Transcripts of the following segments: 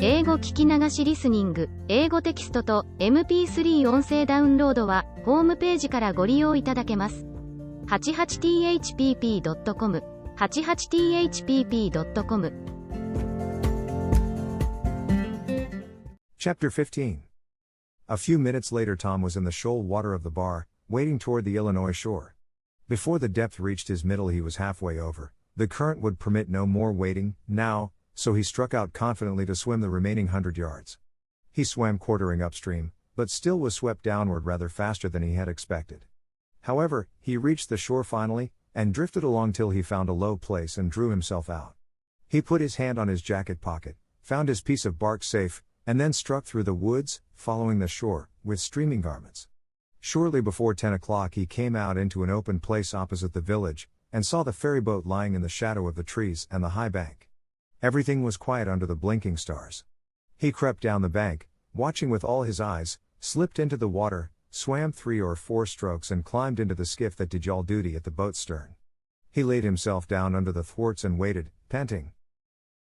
英語聞き流しリスニング、英語テキストと MP3 音声ダウンロードはホームページからご利用いただけます。88thpp.com 88thpp.com Chapter 15. A few minutes later Tom was in the shoal water of the bar, wading toward the Illinois shore. Before the depth reached his middle he was halfway over. The current would permit no more wading, now, so he struck out confidently to swim the remaining 100 yards. He swam quartering upstream, but still was swept downward rather faster than he had expected. However, he reached the shore finally, and drifted along till he found a low place and drew himself out. He put his hand on his jacket pocket, found his piece of bark safe, and then struck through the woods, following the shore, with streaming garments. Shortly before 10 o'clock he came out into an open place opposite the village, and saw the ferry boat lying in the shadow of the trees and the high bank. Everything was quiet under the blinking stars. He crept down the bank, watching with all his eyes, slipped into the water, swam 3 or 4 strokes and climbed into the skiff that did all duty at the boat's stern. He laid himself down under the thwarts and waited, panting.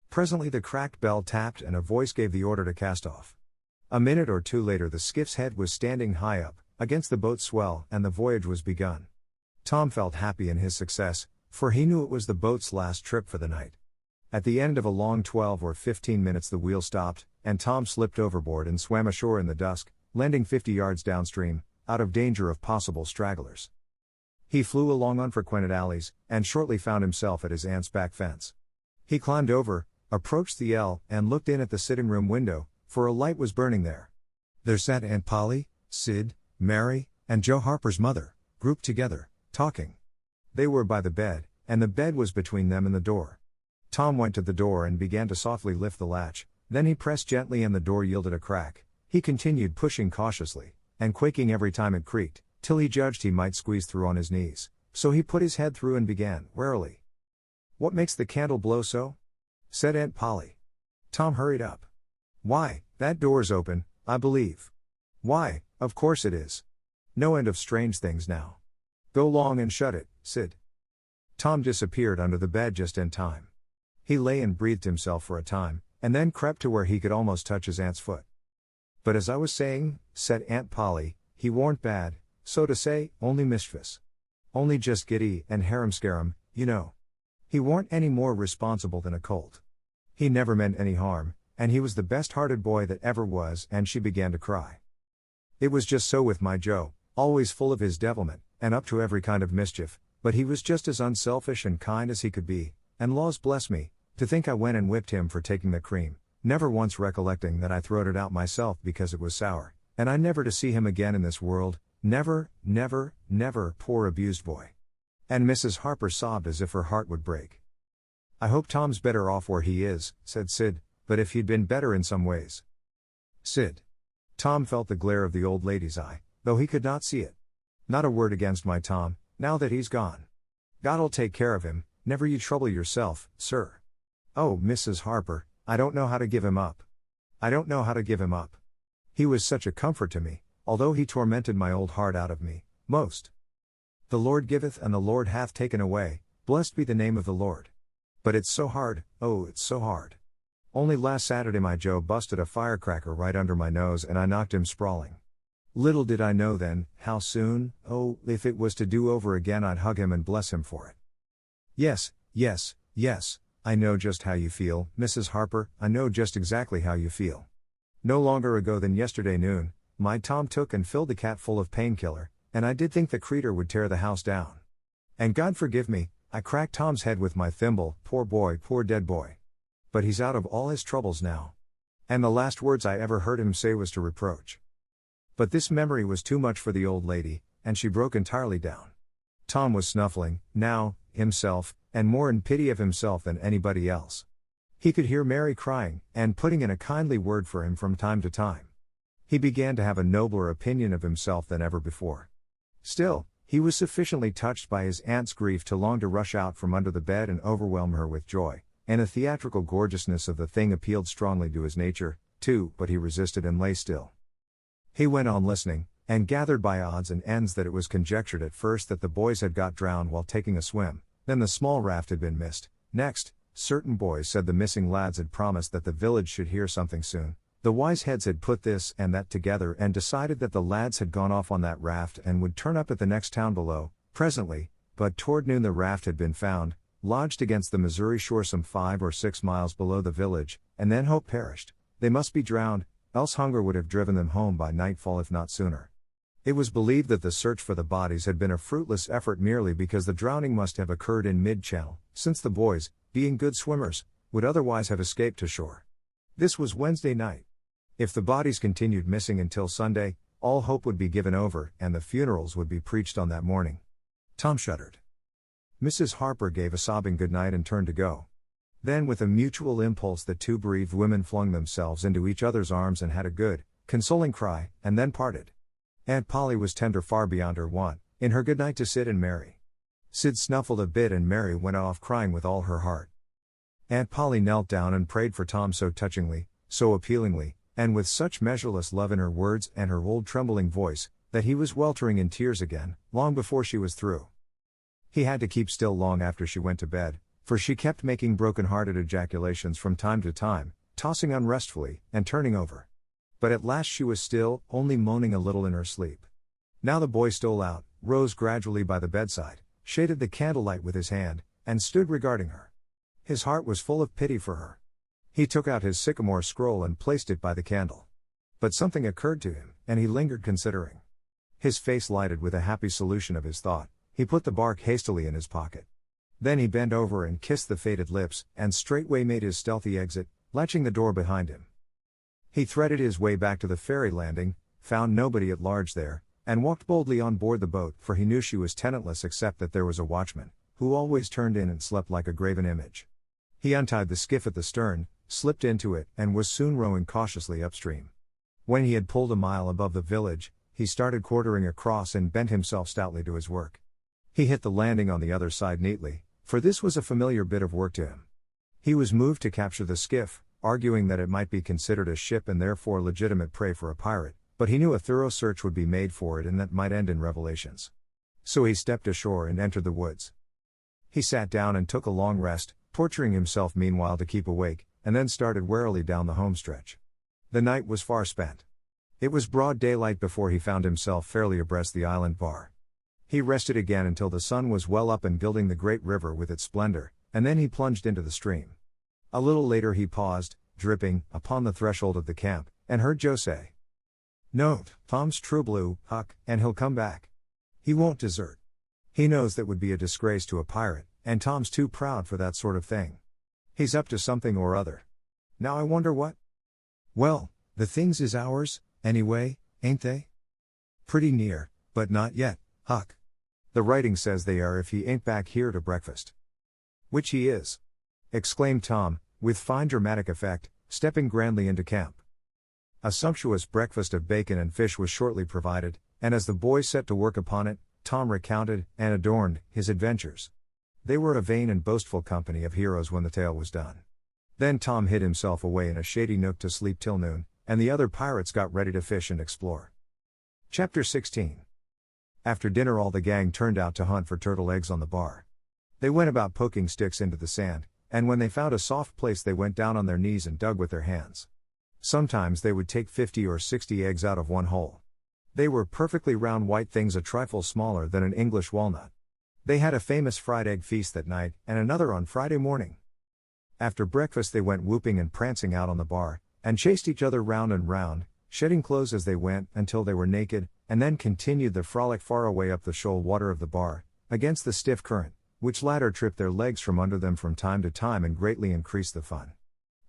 Presently the cracked bell tapped and a voice gave the order to cast off. A minute or two later the skiff's head was standing high up, against the boat's swell, and the voyage was begun. Tom felt happy in his success, for he knew it was the boat's last trip for the night. At the end of a long 12 or 15 minutes the wheel stopped, and Tom slipped overboard and swam ashore in the dusk, landing 50 yards downstream, out of danger of possible stragglers. He flew along unfrequented alleys, and shortly found himself at his aunt's back fence. He climbed over, approached the L, and looked in at the sitting room window, for a light was burning there. There sat Aunt Polly, Sid, Mary, and Joe Harper's mother, grouped together, talking. They were by the bed, and the bed was between them and the door. Tom went to the door and began to softly lift the latch, then he pressed gently and the door yielded a crack. He continued pushing cautiously, and quaking every time it creaked, till he judged he might squeeze through on his knees, so he put his head through and began, warily. "What makes the candle blow so?" said Aunt Polly. Tom hurried up. "Why, that door's open, I believe." "Why, of course it is. No end of strange things now. Go long and shut it, Sid." Tom disappeared under the bed just in time. He lay and breathed himself for a time, and then crept to where he could almost touch his aunt's foot. "But as I was saying," said Aunt Polly, "he warn't bad, so to say, only mischievous. Only just giddy and harum-scarum, you know. He warn't any more responsible than a colt. He never meant any harm, and he was the best-hearted boy that ever was," and she began to cry. "It was just so with my Joe, always full of his devilment, and up to every kind of mischief, but he was just as unselfish and kind as he could be, and laws bless me, to think I went and whipped him for taking the cream, never once recollecting that I throwed it out myself because it was sour, and I never to see him again in this world, never, never, never, poor abused boy." And Mrs. Harper sobbed as if her heart would break. "I hope Tom's better off where he is," said Sid, "but if he'd been better in some ways." "Sid." Tom felt the glare of the old lady's eye, though he could not see it. "Not a word against my Tom, now that he's gone. God'll take care of him, never you trouble yourself, sir. Oh, Mrs. Harper, I don't know how to give him up. I don't know how to give him up. He was such a comfort to me, although he tormented my old heart out of me, most. The Lord giveth and the Lord hath taken away, blessed be the name of the Lord. But it's so hard, oh it's so hard. Only last Saturday my Joe busted a firecracker right under my nose and I knocked him sprawling. Little did I know then, how soon, oh, if it was to do over again I'd hug him and bless him for it. Yes, yes, yes, I know just how you feel, Mrs. Harper, I know just exactly how you feel. No longer ago than yesterday noon, my Tom took and filled the cat full of painkiller, and I did think the creetur would tear the house down. And God forgive me, I cracked Tom's head with my thimble, poor boy, poor dead boy. But he's out of all his troubles now. And the last words I ever heard him say was to reproach." But this memory was too much for the old lady, and she broke entirely down. Tom was snuffling, now, himself, and more in pity of himself than anybody else. He could hear Mary crying, and putting in a kindly word for him from time to time. He began to have a nobler opinion of himself than ever before. Still, he was sufficiently touched by his aunt's grief to long to rush out from under the bed and overwhelm her with joy, and the theatrical gorgeousness of the thing appealed strongly to his nature, too, but he resisted and lay still. He went on listening, and gathered by odds and ends that it was conjectured at first that the boys had got drowned while taking a swim, then the small raft had been missed, next, certain boys said the missing lads had promised that the village should hear something soon. The wise heads had put this and that together and decided that the lads had gone off on that raft and would turn up at the next town below, presently, but toward noon the raft had been found, lodged against the Missouri shore some 5 or 6 miles below the village, and then hope perished. They must be drowned, else hunger would have driven them home by nightfall if not sooner. It was believed that the search for the bodies had been a fruitless effort merely because the drowning must have occurred in mid-channel, since the boys, being good swimmers, would otherwise have escaped to shore. This was Wednesday night. If the bodies continued missing until Sunday, all hope would be given over, and the funerals would be preached on that morning. Tom shuddered. Mrs. Harper gave a sobbing goodnight and turned to go. Then with a mutual impulse the two bereaved women flung themselves into each other's arms and had a good, consoling cry, and then parted. Aunt Polly was tender far beyond her wont, in her goodnight to Sid and Mary. Sid snuffled a bit and Mary went off crying with all her heart. Aunt Polly knelt down and prayed for Tom so touchingly, so appealingly, and with such measureless love in her words and her old trembling voice, that he was weltering in tears again, long before she was through. He had to keep still long after she went to bed, for she kept making broken-hearted ejaculations from time to time, tossing unrestfully, and turning over. But at last she was still, only moaning a little in her sleep. Now the boy stole out, rose gradually by the bedside, shaded the candlelight with his hand, and stood regarding her. His heart was full of pity for her. He took out his sycamore scroll and placed it by the candle. But something occurred to him, and he lingered considering. His face lighted with a happy solution of his thought. He put the bark hastily in his pocket. Then he bent over and kissed the faded lips, and straightway made his stealthy exit, latching the door behind him. He threaded his way back to the ferry landing, found nobody at large there, and walked boldly on board the boat, for he knew she was tenantless except that there was a watchman, who always turned in and slept like a graven image. He untied the skiff at the stern, slipped into it, and was soon rowing cautiously upstream. When he had pulled a mile above the village, he started quartering across and bent himself stoutly to his work. He hit the landing on the other side neatly, for this was a familiar bit of work to him. He was moved to capture the skiff, arguing that it might be considered a ship and therefore legitimate prey for a pirate, but he knew a thorough search would be made for it and that might end in revelations. So he stepped ashore and entered the woods. He sat down and took a long rest, torturing himself meanwhile to keep awake, and then started warily down the homestretch. The night was far spent. It was broad daylight before he found himself fairly abreast the island bar. He rested again until the sun was well up and gilding the great river with its splendor, and then he plunged into the stream. A little later he paused, dripping, upon the threshold of the camp, and heard Joe say, "No, Tom's true blue, Huck, and he'll come back. He won't desert. He knows that would be a disgrace to a pirate, and Tom's too proud for that sort of thing. He's up to something or other. Now I wonder what? Well, the things is ours, anyway, ain't they? Pretty near, but not yet, Huck. The writing says they are if he ain't back here to breakfast." "Which he is," exclaimed Tom, with fine dramatic effect, stepping grandly into camp. A sumptuous breakfast of bacon and fish was shortly provided, and as the boys set to work upon it, Tom recounted, and adorned, his adventures. They were a vain and boastful company of heroes when the tale was done. Then Tom hid himself away in a shady nook to sleep till noon, and the other pirates got ready to fish and explore. Chapter 16. After dinner all the gang turned out to hunt for turtle eggs on the bar. They went about poking sticks into the sand, and when they found a soft place they went down on their knees and dug with their hands. Sometimes they would take 50 or 60 eggs out of one hole. They were perfectly round white things a trifle smaller than an English walnut. They had a famous fried egg feast that night, and another on Friday morning. After breakfast they went whooping and prancing out on the bar, and chased each other round and round, shedding clothes as they went until they were naked, and then continued the frolic far away up the shoal water of the bar, against the stiff current, which latter tripped their legs from under them from time to time and greatly increased the fun.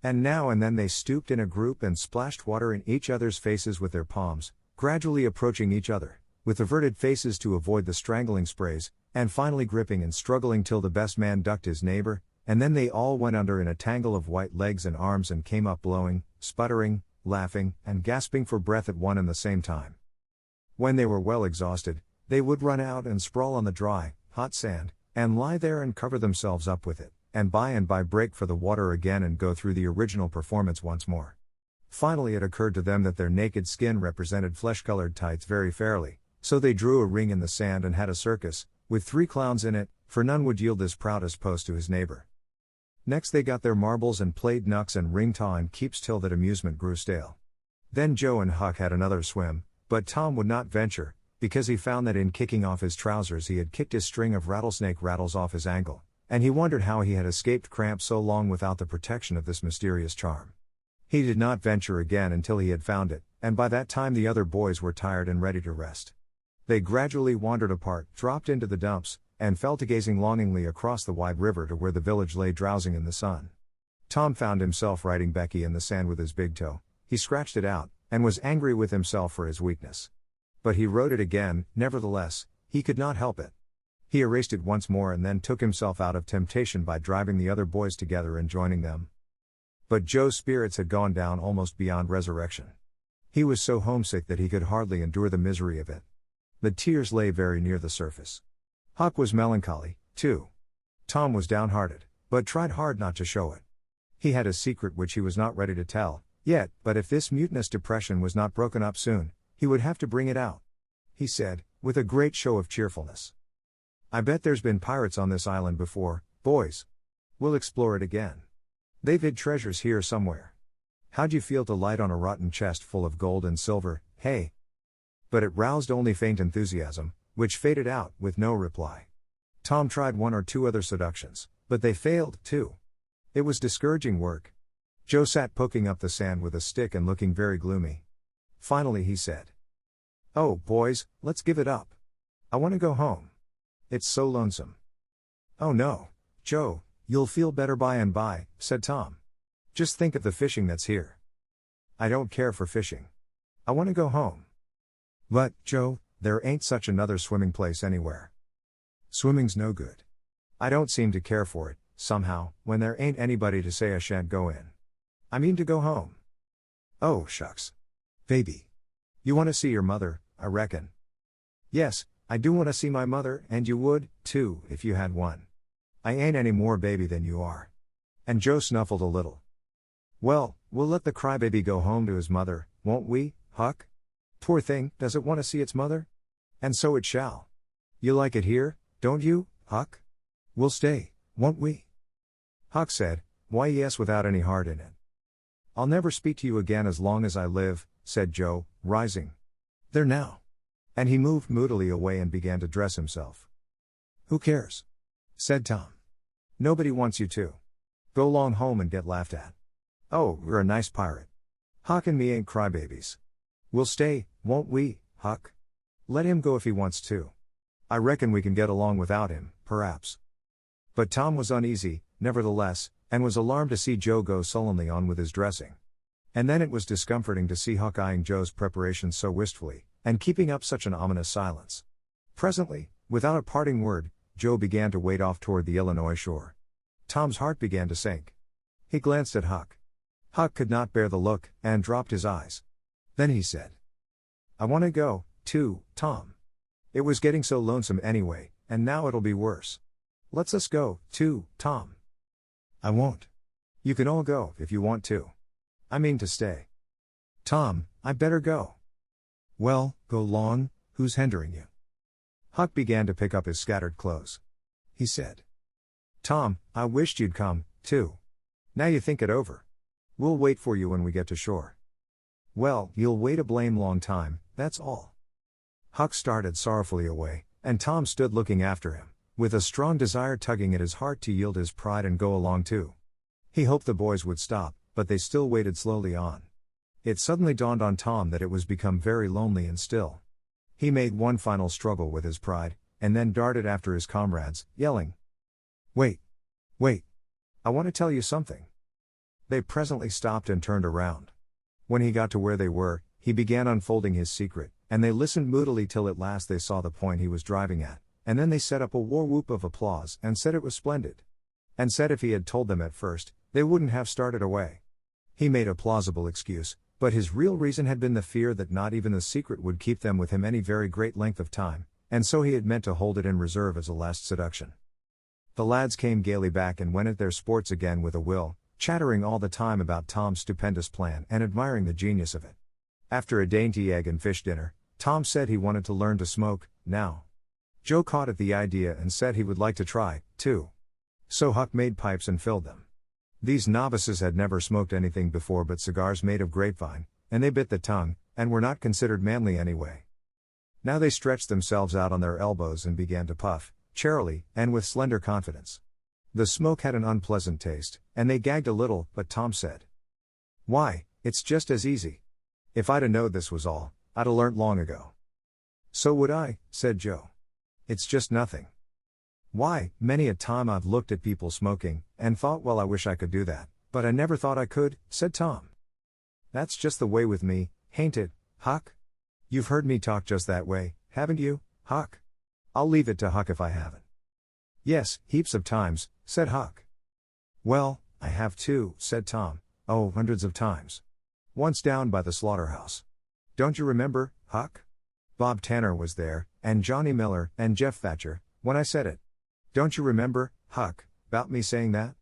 And now and then they stooped in a group and splashed water in each other's faces with their palms, gradually approaching each other, with averted faces to avoid the strangling sprays, and finally gripping and struggling till the best man ducked his neighbor, and then they all went under in a tangle of white legs and arms and came up blowing, sputtering, laughing, and gasping for breath at one and the same time. When they were well exhausted, they would run out and sprawl on the dry, hot sand, and lie there and cover themselves up with it, and by break for the water again and go through the original performance once more. Finally it occurred to them that their naked skin represented flesh-colored tights very fairly, so they drew a ring in the sand and had a circus, with 3 clowns in it, for none would yield this proudest post to his neighbor. Next they got their marbles and played knucks and ring-taw and keeps till that amusement grew stale. Then Joe and Huck had another swim, but Tom would not venture, because he found that in kicking off his trousers he had kicked his string of rattlesnake rattles off his ankle, and he wondered how he had escaped cramps so long without the protection of this mysterious charm. He did not venture again until he had found it, and by that time the other boys were tired and ready to rest. They gradually wandered apart, dropped into the dumps, and fell to gazing longingly across the wide river to where the village lay drowsing in the sun. Tom found himself riding Becky in the sand with his big toe. He scratched it out, and was angry with himself for his weakness. But he rode it again, nevertheless, he could not help it. He erased it once more and then took himself out of temptation by driving the other boys together and joining them. But Joe's spirits had gone down almost beyond resurrection. He was so homesick that he could hardly endure the misery of it. The tears lay very near the surface. Huck was melancholy, too. Tom was downhearted, but tried hard not to show it. He had a secret which he was not ready to tell, yet, but if this mutinous depression was not broken up soon, he would have to bring it out. He said, with a great show of cheerfulness. "I bet there's been pirates on this island before, boys. We'll explore it again. They've hid treasures here somewhere. How'd you feel to light on a rotten chest full of gold and silver, hey?" But it roused only faint enthusiasm, which faded out with no reply. Tom tried one or two other seductions, but they failed, too. It was discouraging work. Joe sat poking up the sand with a stick and looking very gloomy. Finally he said, "Oh, boys, let's give it up. I want to go home. It's so lonesome." "Oh no, Joe, you'll feel better by and by," said Tom. "Just think of the fishing that's here." "I don't care for fishing. I want to go home." "But, Joe, there ain't such another swimming place anywhere. Swimming's no good. I don't seem to care for it, somehow, when there ain't anybody to say I shan't go in. I mean to go home." "Oh, shucks. Baby. You want to see your mother, I reckon." "Yes, I do want to see my mother, and you would, too, if you had one. I ain't any more baby than you are." And Joe snuffled a little. "Well, we'll let the crybaby go home to his mother, won't we, Huck? Poor thing, does it want to see its mother? And so it shall. You like it here, don't you, Huck? We'll stay, won't we?" Huck said, "Why yes," without any heart in it. "I'll never speak to you again as long as I live," said Joe, rising. "There now." And he moved moodily away and began to dress himself. "Who cares?" said Tom. "Nobody wants you to. Go long home and get laughed at. Oh, you're a nice pirate. Huck and me ain't crybabies. We'll stay, won't we, Huck? Let him go if he wants to. I reckon we can get along without him, perhaps." But Tom was uneasy, nevertheless, and was alarmed to see Joe go sullenly on with his dressing. And then it was discomforting to see Huck eyeing Joe's preparations so wistfully, and keeping up such an ominous silence. Presently, without a parting word, Joe began to wade off toward the Illinois shore. Tom's heart began to sink. He glanced at Huck. Huck could not bear the look, and dropped his eyes. Then he said, "I want to go, too, Tom. It was getting so lonesome anyway, and now it'll be worse. Let's us go, too, Tom." "I won't. You can all go, if you want to. I mean to stay." "Tom, I better go." "Well, go long, who's hindering you?" Huck began to pick up his scattered clothes. He said, "Tom, I wished you'd come, too. Now you think it over. We'll wait for you when we get to shore." "Well, you'll wait a blame long time, that's all." Huck started sorrowfully away, and Tom stood looking after him, with a strong desire tugging at his heart to yield his pride and go along too. He hoped the boys would stop, but they still waded slowly on. It suddenly dawned on Tom that it was become very lonely and still. He made one final struggle with his pride, and then darted after his comrades, yelling, "Wait! Wait! I want to tell you something." They presently stopped and turned around. When he got to where they were, he began unfolding his secret, and they listened moodily till at last they saw the point he was driving at, and then they set up a war whoop of applause and said it was splendid. And said if he had told them at first, they wouldn't have started away. He made a plausible excuse, but his real reason had been the fear that not even the secret would keep them with him any very great length of time, and so he had meant to hold it in reserve as a last seduction. The lads came gaily back and went at their sports again with a will, chattering all the time about Tom's stupendous plan and admiring the genius of it. After a dainty egg and fish dinner, Tom said he wanted to learn to smoke, now. Joe caught at the idea and said he would like to try, too. So Huck made pipes and filled them. These novices had never smoked anything before but cigars made of grapevine, and they bit the tongue, and were not considered manly anyway. Now they stretched themselves out on their elbows and began to puff, charily, and with slender confidence. The smoke had an unpleasant taste, and they gagged a little, but Tom said, "Why, it's just as easy. If I'd 'a knowed this was all, I'd 'a learnt long ago." "So would I," said Joe. "It's just nothing. Why, many a time I've looked at people smoking, and thought, well, I wish I could do that, but I never thought I could," said Tom. "That's just the way with me, hain't it, Huck? You've heard me talk just that way, haven't you, Huck? I'll leave it to Huck if I haven't." "Yes, heaps of times," said Huck. "Well, I have too," said Tom. "Oh, hundreds of times. Once down by the slaughterhouse. Don't you remember, Huck? Bob Tanner was there, and Johnny Miller, and Jeff Thatcher, when I said it. Don't you remember, Huck, 'bout me saying that?"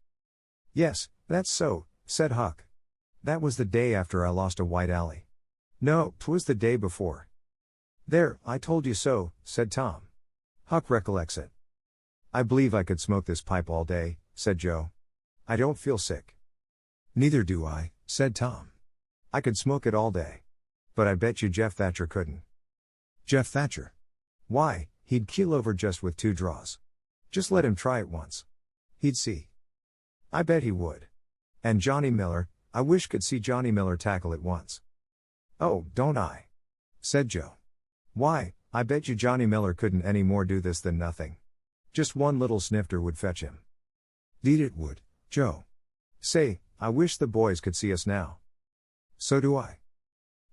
"Yes, that's so," said Huck. "That was the day after I lost a white alley." "No, 'twas the day before." "There, I told you so," said Tom. "Huck recollects it." "I believe I could smoke this pipe all day," said Joe. "I don't feel sick." "Neither do I," said Tom. "I could smoke it all day. But I bet you Jeff Thatcher couldn't." "Jeff Thatcher? Why, he'd keel over just with 2 draws. Just let him try it once. He'd see." "I bet he would. And Johnny Miller, I wish could see Johnny Miller tackle it once." "Oh, don't I?" said Joe. "Why, I bet you Johnny Miller couldn't any more do this than nothing. Just one little snifter would fetch him." "'Deed it would, Joe. Say, I wish the boys could see us now." "So do I.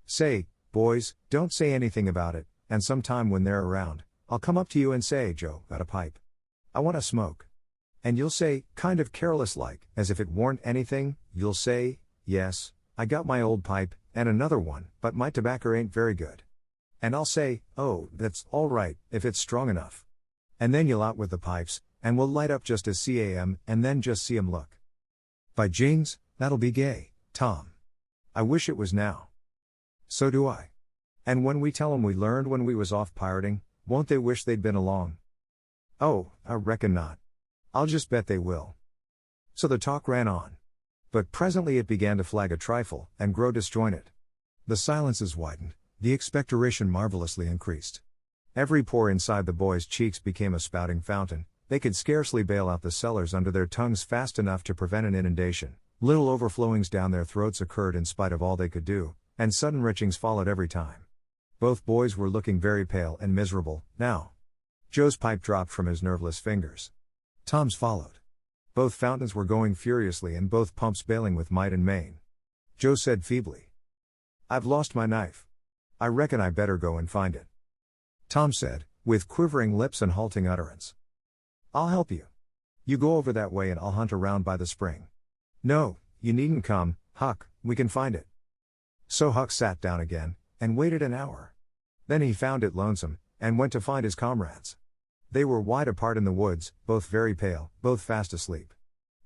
Say, boys, don't say anything about it, and sometime when they're around, I'll come up to you and say, 'Joe, got a pipe? I want to smoke.' And you'll say, kind of careless like, as if it warn't anything, you'll say, 'Yes, I got my old pipe, and another one, but my tobacco ain't very good.' And I'll say, 'Oh, that's all right, if it's strong enough.' And then you'll out with the pipes, and we'll light up just as CAM, and then just see 'em look. By jings, that'll be gay, Tom. I wish it was now." "So do I. And when we tell 'em we learned when we was off pirating, won't they wish they'd been along?" "Oh, I reckon not. I'll just bet they will." So the talk ran on. But presently it began to flag a trifle, and grow disjointed. The silences widened, the expectoration marvelously increased. Every pore inside the boys' cheeks became a spouting fountain. They could scarcely bail out the cellars under their tongues fast enough to prevent an inundation. Little overflowings down their throats occurred in spite of all they could do, and sudden retchings followed every time. Both boys were looking very pale and miserable, now. Joe's pipe dropped from his nerveless fingers. Tom's followed. Both fountains were going furiously and both pumps bailing with might and main. Joe said feebly, "I've lost my knife. I reckon I better go and find it." Tom said, with quivering lips and halting utterance, "I'll help you. You go over that way and I'll hunt around by the spring." "No, you needn't come, Huck, we can find it." So Huck sat down again, and waited an hour. Then he found it lonesome, and went to find his comrades. They were wide apart in the woods, both very pale, both fast asleep.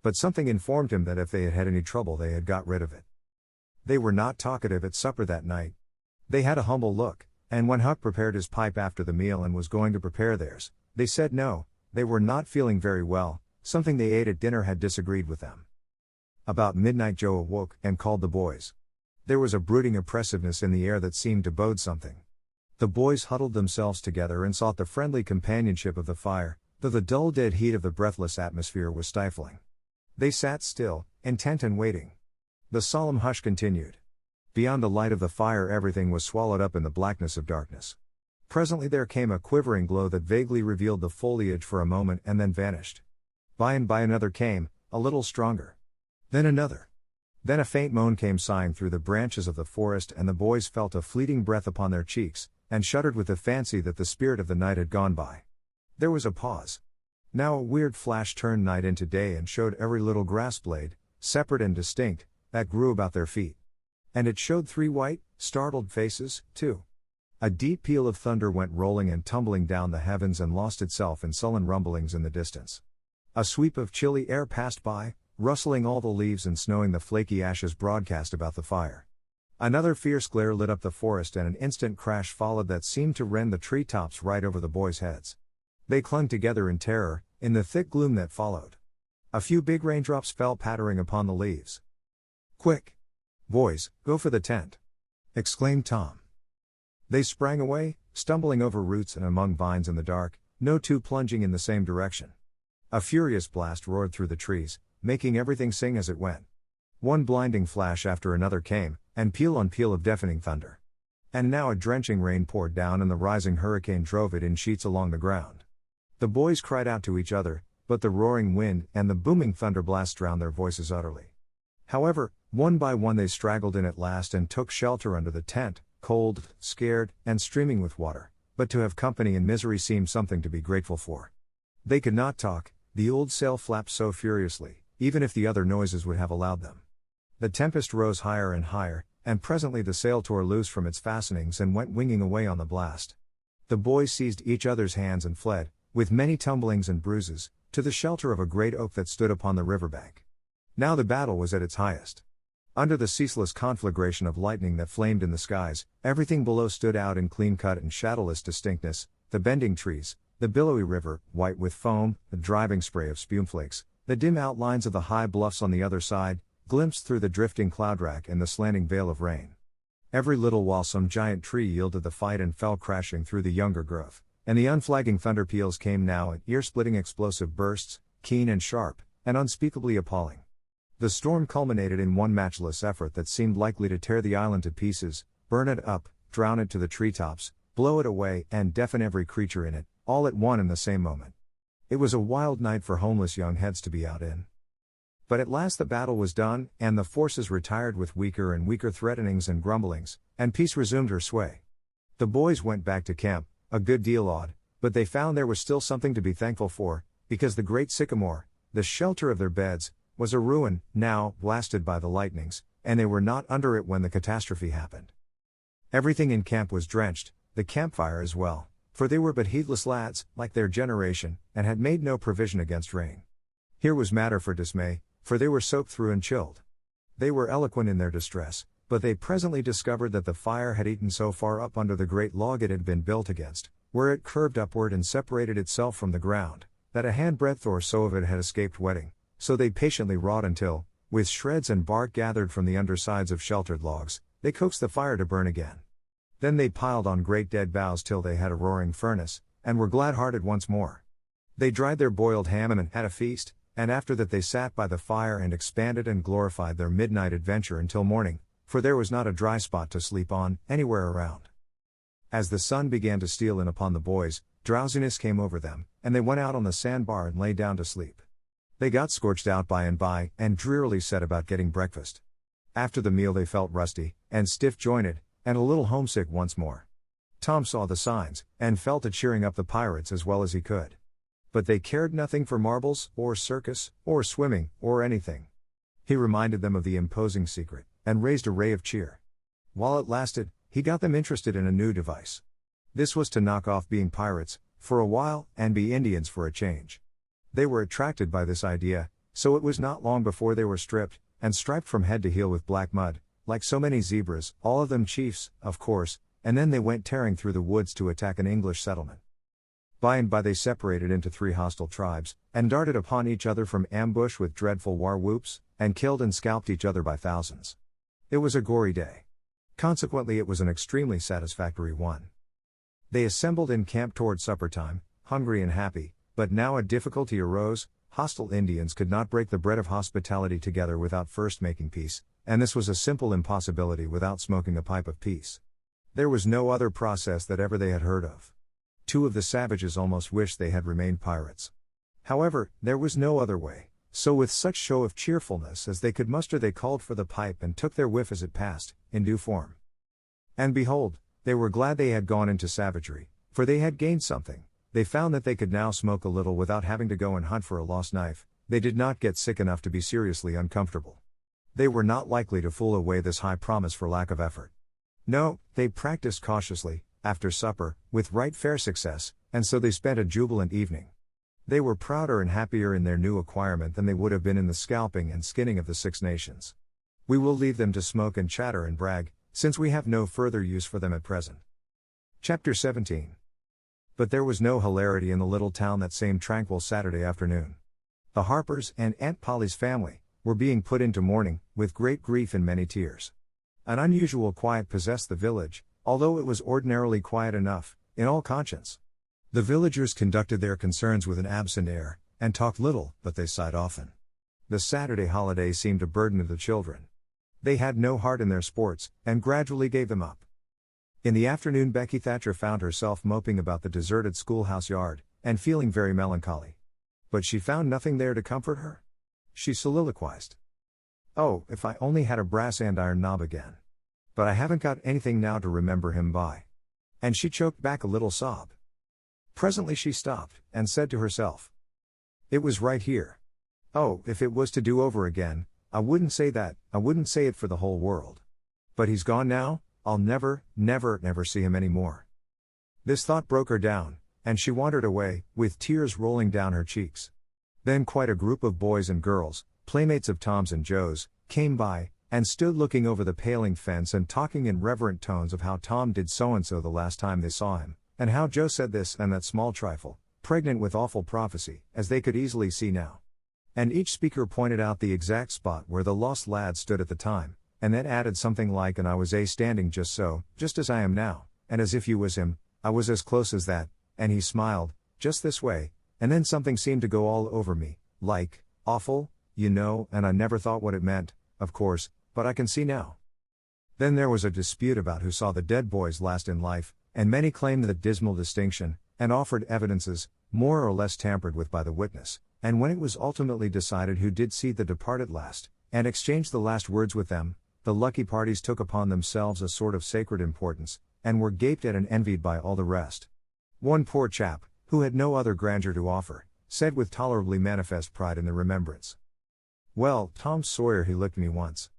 But something informed him that if they had had any trouble they had got rid of it. They were not talkative at supper that night. They had a humble look, and when Huck prepared his pipe after the meal and was going to prepare theirs, they said no, they were not feeling very well, something they ate at dinner had disagreed with them. About midnight Joe awoke, and called the boys. There was a brooding oppressiveness in the air that seemed to bode something. The boys huddled themselves together and sought the friendly companionship of the fire, though the dull dead heat of the breathless atmosphere was stifling. They sat still, intent and waiting. The solemn hush continued. Beyond the light of the fire everything was swallowed up in the blackness of darkness. Presently there came a quivering glow that vaguely revealed the foliage for a moment and then vanished. By and by another came, a little stronger. Then another. Then a faint moan came sighing through the branches of the forest and the boys felt a fleeting breath upon their cheeks, and shuddered with the fancy that the spirit of the night had gone by. There was a pause. Now a weird flash turned night into day and showed every little grass blade, separate and distinct, that grew about their feet. And it showed 3 white, startled faces, too. A deep peal of thunder went rolling and tumbling down the heavens and lost itself in sullen rumblings in the distance. A sweep of chilly air passed by, rustling all the leaves and snowing the flaky ashes broadcast about the fire. Another fierce glare lit up the forest and an instant crash followed that seemed to rend the treetops right over the boys' heads. They clung together in terror, in the thick gloom that followed. A few big raindrops fell pattering upon the leaves. "Quick! Boys, go for the tent!" exclaimed Tom. They sprang away, stumbling over roots and among vines in the dark, no two plunging in the same direction. A furious blast roared through the trees, making everything sing as it went. One blinding flash after another came, and peal on peal of deafening thunder. And now a drenching rain poured down and the rising hurricane drove it in sheets along the ground. The boys cried out to each other, but the roaring wind and the booming thunder blasts drowned their voices utterly. However, one by one they straggled in at last and took shelter under the tent, cold, scared, and streaming with water, but to have company in misery seemed something to be grateful for. They could not talk, the old sail flapped so furiously, even if the other noises would have allowed them. The tempest rose higher and higher, and presently the sail tore loose from its fastenings and went winging away on the blast. The boys seized each other's hands and fled, with many tumblings and bruises, to the shelter of a great oak that stood upon the riverbank. Now the battle was at its highest. Under the ceaseless conflagration of lightning that flamed in the skies, everything below stood out in clean-cut and shadowless distinctness: the bending trees, the billowy river, white with foam, the driving spray of spumeflakes, the dim outlines of the high bluffs on the other side, glimpsed through the drifting cloud-rack and the slanting veil of rain. Every little while some giant tree yielded the fight and fell crashing through the younger growth, and the unflagging thunder peals came now in ear-splitting explosive bursts, keen and sharp, and unspeakably appalling. The storm culminated in one matchless effort that seemed likely to tear the island to pieces, burn it up, drown it to the treetops, blow it away, and deafen every creature in it, all at one and the same moment. It was a wild night for homeless young heads to be out in. But at last the battle was done, and the forces retired with weaker and weaker threatenings and grumblings, and peace resumed her sway. The boys went back to camp, a good deal awed, but they found there was still something to be thankful for, because the great sycamore, the shelter of their beds, was a ruin, now blasted by the lightnings, and they were not under it when the catastrophe happened. Everything in camp was drenched, the campfire as well, for they were but heedless lads, like their generation, and had made no provision against rain. Here was matter for dismay, for they were soaked through and chilled. They were eloquent in their distress, but they presently discovered that the fire had eaten so far up under the great log it had been built against, where it curved upward and separated itself from the ground, that a handbreadth or so of it had escaped wetting, so they patiently wrought until, with shreds and bark gathered from the undersides of sheltered logs, they coaxed the fire to burn again. Then they piled on great dead boughs till they had a roaring furnace, and were glad-hearted once more. They dried their boiled ham and had a feast, and after that they sat by the fire and expanded and glorified their midnight adventure until morning, for there was not a dry spot to sleep on, anywhere around. As the sun began to steal in upon the boys, drowsiness came over them, and they went out on the sandbar and lay down to sleep. They got scorched out by and by, and drearily set about getting breakfast. After the meal they felt rusty, and stiff-jointed, and a little homesick once more. Tom saw the signs, and fell to cheering up the pirates as well as he could. But they cared nothing for marbles, or circus, or swimming, or anything. He reminded them of the imposing secret, and raised a ray of cheer. While it lasted, he got them interested in a new device. This was to knock off being pirates, for a while, and be Indians for a change. They were attracted by this idea, so it was not long before they were stripped, and striped from head to heel with black mud, like so many zebras, all of them chiefs, of course, and then they went tearing through the woods to attack an English settlement. By and by they separated into 3 hostile tribes, and darted upon each other from ambush with dreadful war whoops, and killed and scalped each other by thousands. It was a gory day. Consequently it was an extremely satisfactory one. They assembled in camp toward supper time, hungry and happy, but now a difficulty arose. Hostile Indians could not break the bread of hospitality together without first making peace, and this was a simple impossibility without smoking a pipe of peace. There was no other process that ever they had heard of. 2 of the savages almost wished they had remained pirates. However, there was no other way, so with such show of cheerfulness as they could muster they called for the pipe and took their whiff as it passed, in due form. And behold, they were glad they had gone into savagery, for they had gained something. They found that they could now smoke a little without having to go and hunt for a lost knife. They did not get sick enough to be seriously uncomfortable. They were not likely to fool away this high promise for lack of effort. No, they practiced cautiously, after supper, with right fair success, and so they spent a jubilant evening. They were prouder and happier in their new acquirement than they would have been in the scalping and skinning of the 6 nations. We will leave them to smoke and chatter and brag, since we have no further use for them at present. Chapter 17. But there was no hilarity in the little town that same tranquil Saturday afternoon. The Harpers and Aunt Polly's family were being put into mourning, with great grief and many tears. An unusual quiet possessed the village, although it was ordinarily quiet enough, in all conscience. The villagers conducted their concerns with an absent air, and talked little, but they sighed often. The Saturday holiday seemed a burden to the children. They had no heart in their sports, and gradually gave them up. In the afternoon Becky Thatcher found herself moping about the deserted schoolhouse yard, and feeling very melancholy. But she found nothing there to comfort her. She soliloquized. "Oh, if I only had a brass andiron knob again. But I haven't got anything now to remember him by." And she choked back a little sob. Presently she stopped, and said to herself, "It was right here. Oh, if it was to do over again, I wouldn't say that, I wouldn't say it for the whole world. But he's gone now, I'll never, never, never see him any more." This thought broke her down, and she wandered away, with tears rolling down her cheeks. Then quite a group of boys and girls, playmates of Tom's and Joe's, came by, and stood looking over the paling fence and talking in reverent tones of how Tom did so-and-so the last time they saw him, and how Joe said this and that small trifle, pregnant with awful prophecy, as they could easily see now. And each speaker pointed out the exact spot where the lost lad stood at the time, and then added something like, "And I was standing just so, just as I am now, and as if you was him, I was as close as that, and he smiled, just this way, and then something seemed to go all over me, like, awful, you know, and I never thought what it meant, of course, but I can see now." Then there was a dispute about who saw the dead boys last in life, and many claimed the dismal distinction, and offered evidences, more or less tampered with by the witness, and when it was ultimately decided who did see the departed last, and exchanged the last words with them, the lucky parties took upon themselves a sort of sacred importance, and were gaped at and envied by all the rest. One poor chap, who had no other grandeur to offer, said with tolerably manifest pride in the remembrance, "Well, Tom Sawyer, he licked me once."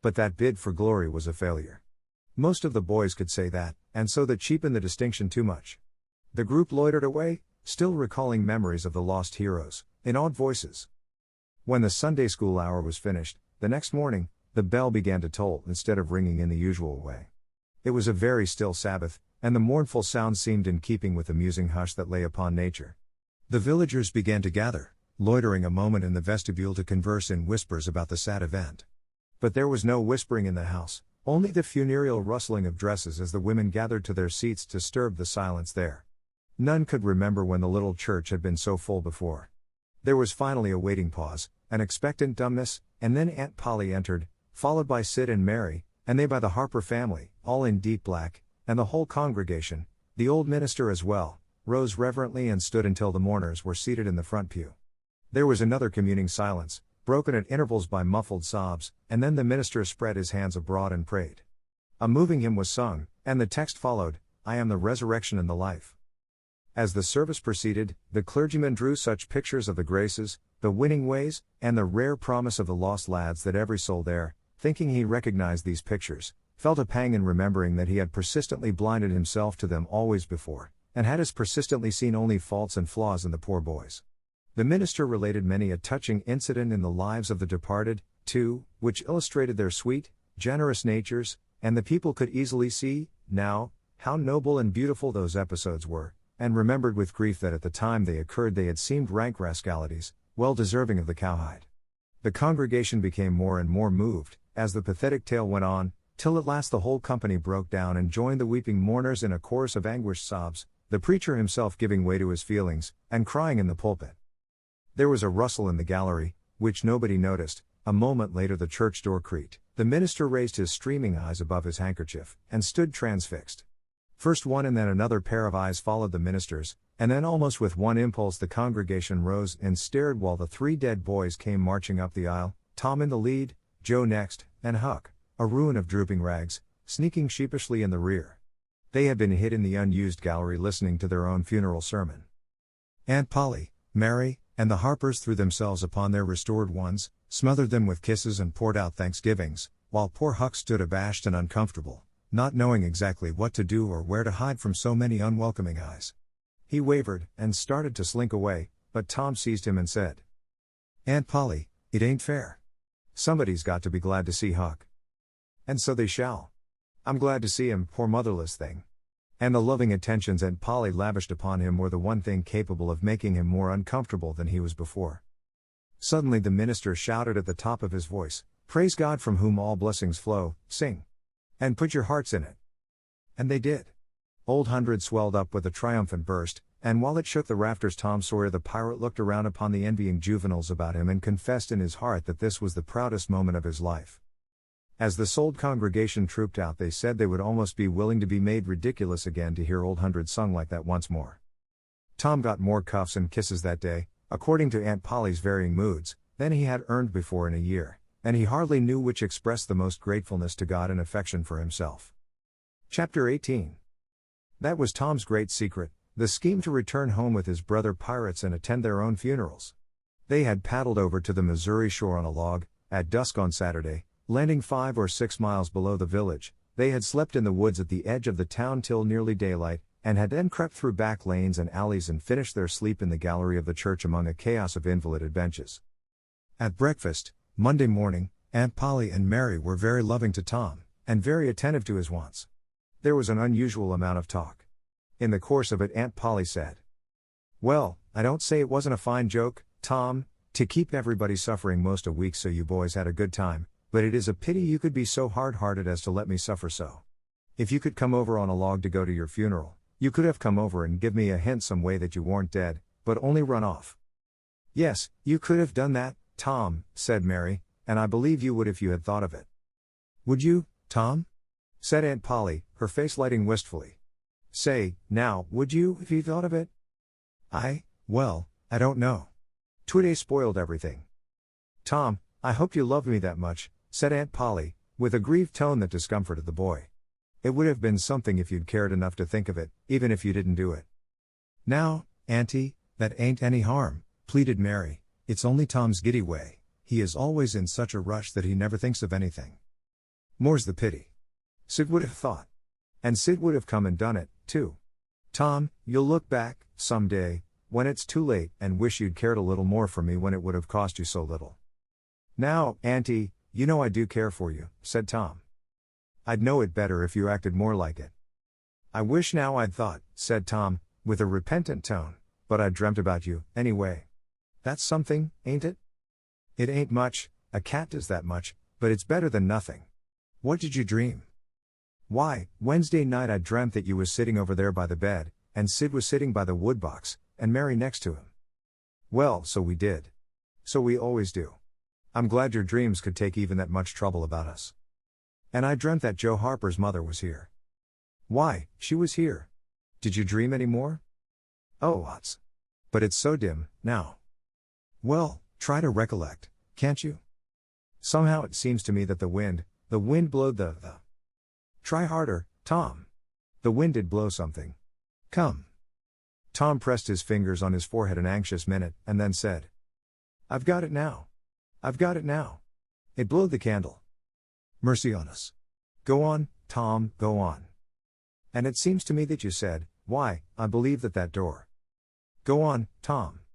But that bid for glory was a failure. Most of the boys could say that, and so that cheapened the distinction too much. The group loitered away, still recalling memories of the lost heroes, in awed voices. When the Sunday school hour was finished, the next morning, the bell began to toll instead of ringing in the usual way. It was a very still Sabbath, and the mournful sound seemed in keeping with the musing hush that lay upon nature. The villagers began to gather, loitering a moment in the vestibule to converse in whispers about the sad event. But there was no whispering in the house, only the funereal rustling of dresses as the women gathered to their seats disturbed the silence there. None could remember when the little church had been so full before. There was finally a waiting pause, an expectant dumbness, and then Aunt Polly entered, followed by Sid and Mary, and they by the Harper family, all in deep black, and the whole congregation, the old minister as well, rose reverently and stood until the mourners were seated in the front pew. There was another communing silence, broken at intervals by muffled sobs, and then the minister spread his hands abroad and prayed. A moving hymn was sung, and the text followed, "I am the resurrection and the life." As the service proceeded, the clergyman drew such pictures of the graces, the winning ways, and the rare promise of the lost lads that every soul there, thinking he recognized these pictures, felt a pang in remembering that he had persistently blinded himself to them always before, and had as persistently seen only faults and flaws in the poor boys. The minister related many a touching incident in the lives of the departed, too, which illustrated their sweet, generous natures, and the people could easily see, now, how noble and beautiful those episodes were, and remembered with grief that at the time they occurred they had seemed rank rascalities, well deserving of the cowhide. The congregation became more and more moved, as the pathetic tale went on, till at last the whole company broke down and joined the weeping mourners in a chorus of anguished sobs, the preacher himself giving way to his feelings, and crying in the pulpit. There was a rustle in the gallery, which nobody noticed. A moment later the church door creaked. The minister raised his streaming eyes above his handkerchief, and stood transfixed. First one and then another pair of eyes followed the minister's, and then almost with one impulse the congregation rose and stared while the three dead boys came marching up the aisle, Tom in the lead, Joe next, and Huck, a ruin of drooping rags, sneaking sheepishly in the rear. They had been hid in the unused gallery listening to their own funeral sermon. Aunt Polly, Mary, and the Harpers threw themselves upon their restored ones, smothered them with kisses and poured out thanksgivings, while poor Huck stood abashed and uncomfortable, not knowing exactly what to do or where to hide from so many unwelcoming eyes. He wavered, and started to slink away, but Tom seized him and said, "Aunt Polly, it ain't fair. Somebody's got to be glad to see Huck. And so they shall. I'm glad to see him, poor motherless thing." And the loving attentions Aunt Polly lavished upon him were the one thing capable of making him more uncomfortable than he was before. Suddenly the minister shouted at the top of his voice, "Praise God from whom all blessings flow, sing. And put your hearts in it." And they did. Old Hundred swelled up with a triumphant burst, and while it shook the rafters, Tom Sawyer the pirate looked around upon the envying juveniles about him and confessed in his heart that this was the proudest moment of his life. As the souled congregation trooped out, they said they would almost be willing to be made ridiculous again to hear Old Hundred sung like that once more. Tom got more cuffs and kisses that day, according to Aunt Polly's varying moods, than he had earned before in a year, and he hardly knew which expressed the most gratefulness to God and affection for himself. Chapter 18. That was Tom's great secret, the scheme to return home with his brother pirates and attend their own funerals. They had paddled over to the Missouri shore on a log, at dusk on Saturday, landing 5 or 6 miles below the village. They had slept in the woods at the edge of the town till nearly daylight, and had then crept through back lanes and alleys and finished their sleep in the gallery of the church among a chaos of invalided benches. At breakfast, Monday morning, Aunt Polly and Mary were very loving to Tom, and very attentive to his wants. There was an unusual amount of talk. In the course of it, Aunt Polly said, "Well, I don't say it wasn't a fine joke, Tom, to keep everybody suffering most a week so you boys had a good time, but it is a pity you could be so hard-hearted as to let me suffer so. If you could come over on a log to go to your funeral, you could have come over and give me a hint some way that you weren't dead, but only run off." "Yes, you could have done that, Tom," said Mary, "and I believe you would if you had thought of it." "Would you, Tom?" said Aunt Polly, her face lighting wistfully. "Say, now, would you, if you thought of it?" Well, I don't know. 'Twould spoiled everything." "Tom, I hope you loved me that much," said Aunt Polly, with a grieved tone that discomforted the boy. "It would have been something if you'd cared enough to think of it, even if you didn't do it." "Now, Auntie, that ain't any harm," pleaded Mary. "It's only Tom's giddy way. He is always in such a rush that he never thinks of anything. More's the pity. Sid would have thought. And Sid would have come and done it, too. Tom, you'll look back, some day, when it's too late, and wish you'd cared a little more for me when it would have cost you so little." "Now, Auntie, you know I do care for you," said Tom. "I'd know it better if you acted more like it." "I wish now I'd thought," said Tom, with a repentant tone, "but I dreamt about you, anyway. That's something, ain't it?" "It ain't much, a cat does that much, but it's better than nothing. What did you dream?" "Why, Wednesday night I dreamt that you was sitting over there by the bed, and Sid was sitting by the woodbox, and Mary next to him." "Well, so we did. So we always do. I'm glad your dreams could take even that much trouble about us. And I dreamt that Joe Harper's mother was here." "Why, she was here. Did you dream any more?" "Oh, lots. But it's so dim, now." "Well, try to recollect, can't you? Somehow it seems to me that the wind blowed the. Try harder, Tom. The wind did blow something. Come." Tom pressed his fingers on his forehead an anxious minute, and then said, "I've got it now. I've got it now. It blowed the candle." "Mercy on us. Go on, Tom, go on." "And it seems to me that you said, why, I believe that door." "Go on, Tom.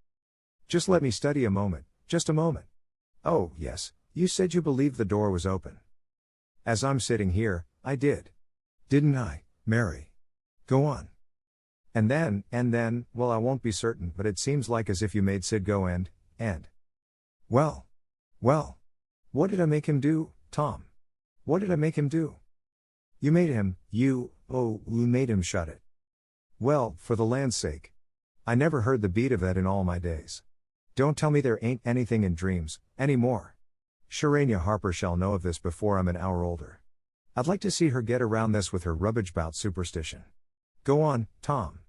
Just let me study a moment, just a moment." "Oh, yes, you said you believed the door was open." "As I'm sitting here, I did. Didn't I, Mary? Go on." And then, well, I won't be certain, but it seems like as if you made Sid go and. Well, what did I make him do, Tom? What did I make him do?" "You made him, you made him shut it." "Well, for the land's sake. I never heard the beat of that in all my days. Don't tell me there ain't anything in dreams, any more. Sharanya Harper shall know of this before I'm an hour older. I'd like to see her get around this with her rubbage bout superstition. Go on, Tom."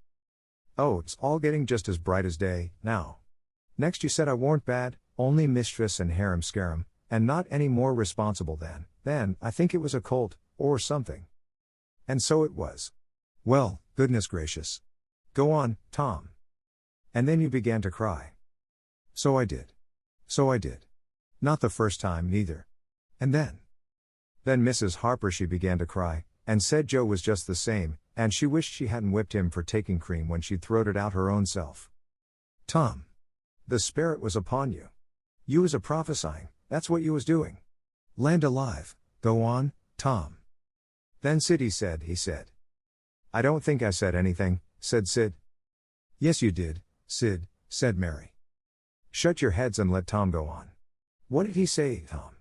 "Oh, it's all getting just as bright as day, now. Next you said I warn't bad, only mistress and harum-scarum, and not any more responsible than, I think it was a colt, or something. And so it was. Well, goodness gracious. Go on, Tom. And then you began to cry." So I did. Not the first time, neither. And then Mrs. Harper she began to cry, and said Joe was just the same, and she wished she hadn't whipped him for taking cream when she'd throwed it out her own self." "Tom. The spirit was upon you. You was a prophesying, that's what you was doing. Land alive, go on, Tom." "Then Sid he said. "I don't think I said anything," said Sid. "Yes you did, Sid," said Mary. Shut your heads and let Tom go on. What did he say, Tom?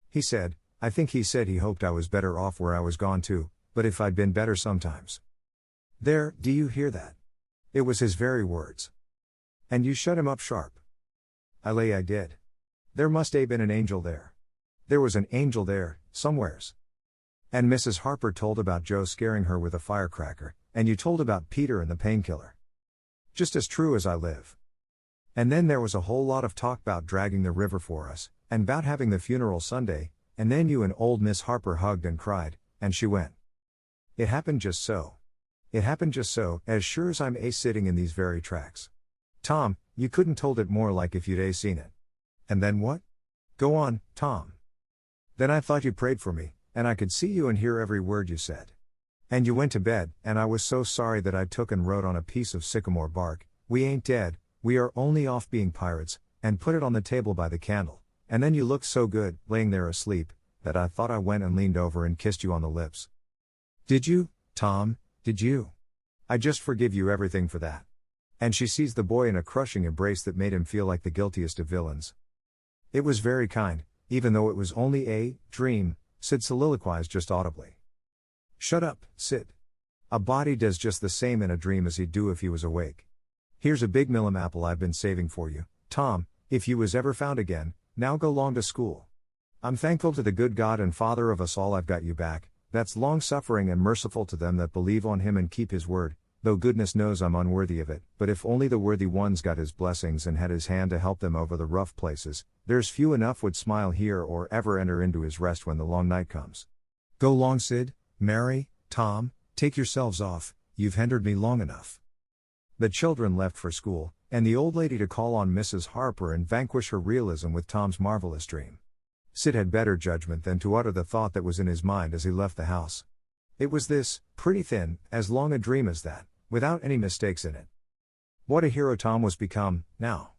He said, I think he said he hoped I was better off where I was gone too, but if I'd been better sometimes. There, do you hear that? It was his very words. And you shut him up sharp. I did. There must a been an angel there. There was an angel there, somewheres. And Mrs. Harper told about Joe scaring her with a firecracker, and you told about Peter and the painkiller. Just as true as I live. And then there was a whole lot of talk about dragging the river for us, and about having the funeral Sunday, and then you and old Miss Harper hugged and cried, and she went. It happened just so. It happened just so, as sure as I'm sitting in these very tracks. Tom, you couldn't told it more like if you'd seen it. And then what? Go on, Tom. Then I thought you prayed for me, and I could see you and hear every word you said. And you went to bed, and I was so sorry that I took and wrote on a piece of sycamore bark, we ain't dead, we are only off being pirates, and put it on the table by the candle, and then you looked so good, laying there asleep, that I thought I went and leaned over and kissed you on the lips. Did you, Tom, did you? I just forgive you everything for that. And she seized the boy in a crushing embrace that made him feel like the guiltiest of villains. It was very kind, even though it was only a dream, Sid soliloquized just audibly. Shut up, Sid. A body does just the same in a dream as he'd do if he was awake. Here's a big millum apple I've been saving for you, Tom, if you was ever found again, now go long to school. I'm thankful to the good God and Father of us all I've got you back, that's long-suffering and merciful to them that believe on him and keep his word, though goodness knows I'm unworthy of it, but if only the worthy ones got his blessings and had his hand to help them over the rough places, there's few enough would smile here or ever enter into his rest when the long night comes. Go long, Sid, Mary, Tom, take yourselves off, you've hindered me long enough. The children left for school, and the old lady to call on Mrs. Harper and vanquish her realism with Tom's marvelous dream. Sid had better judgment than to utter the thought that was in his mind as he left the house. It was this, pretty thin, as long a dream as that, without any mistakes in it. What a hero Tom was become, now.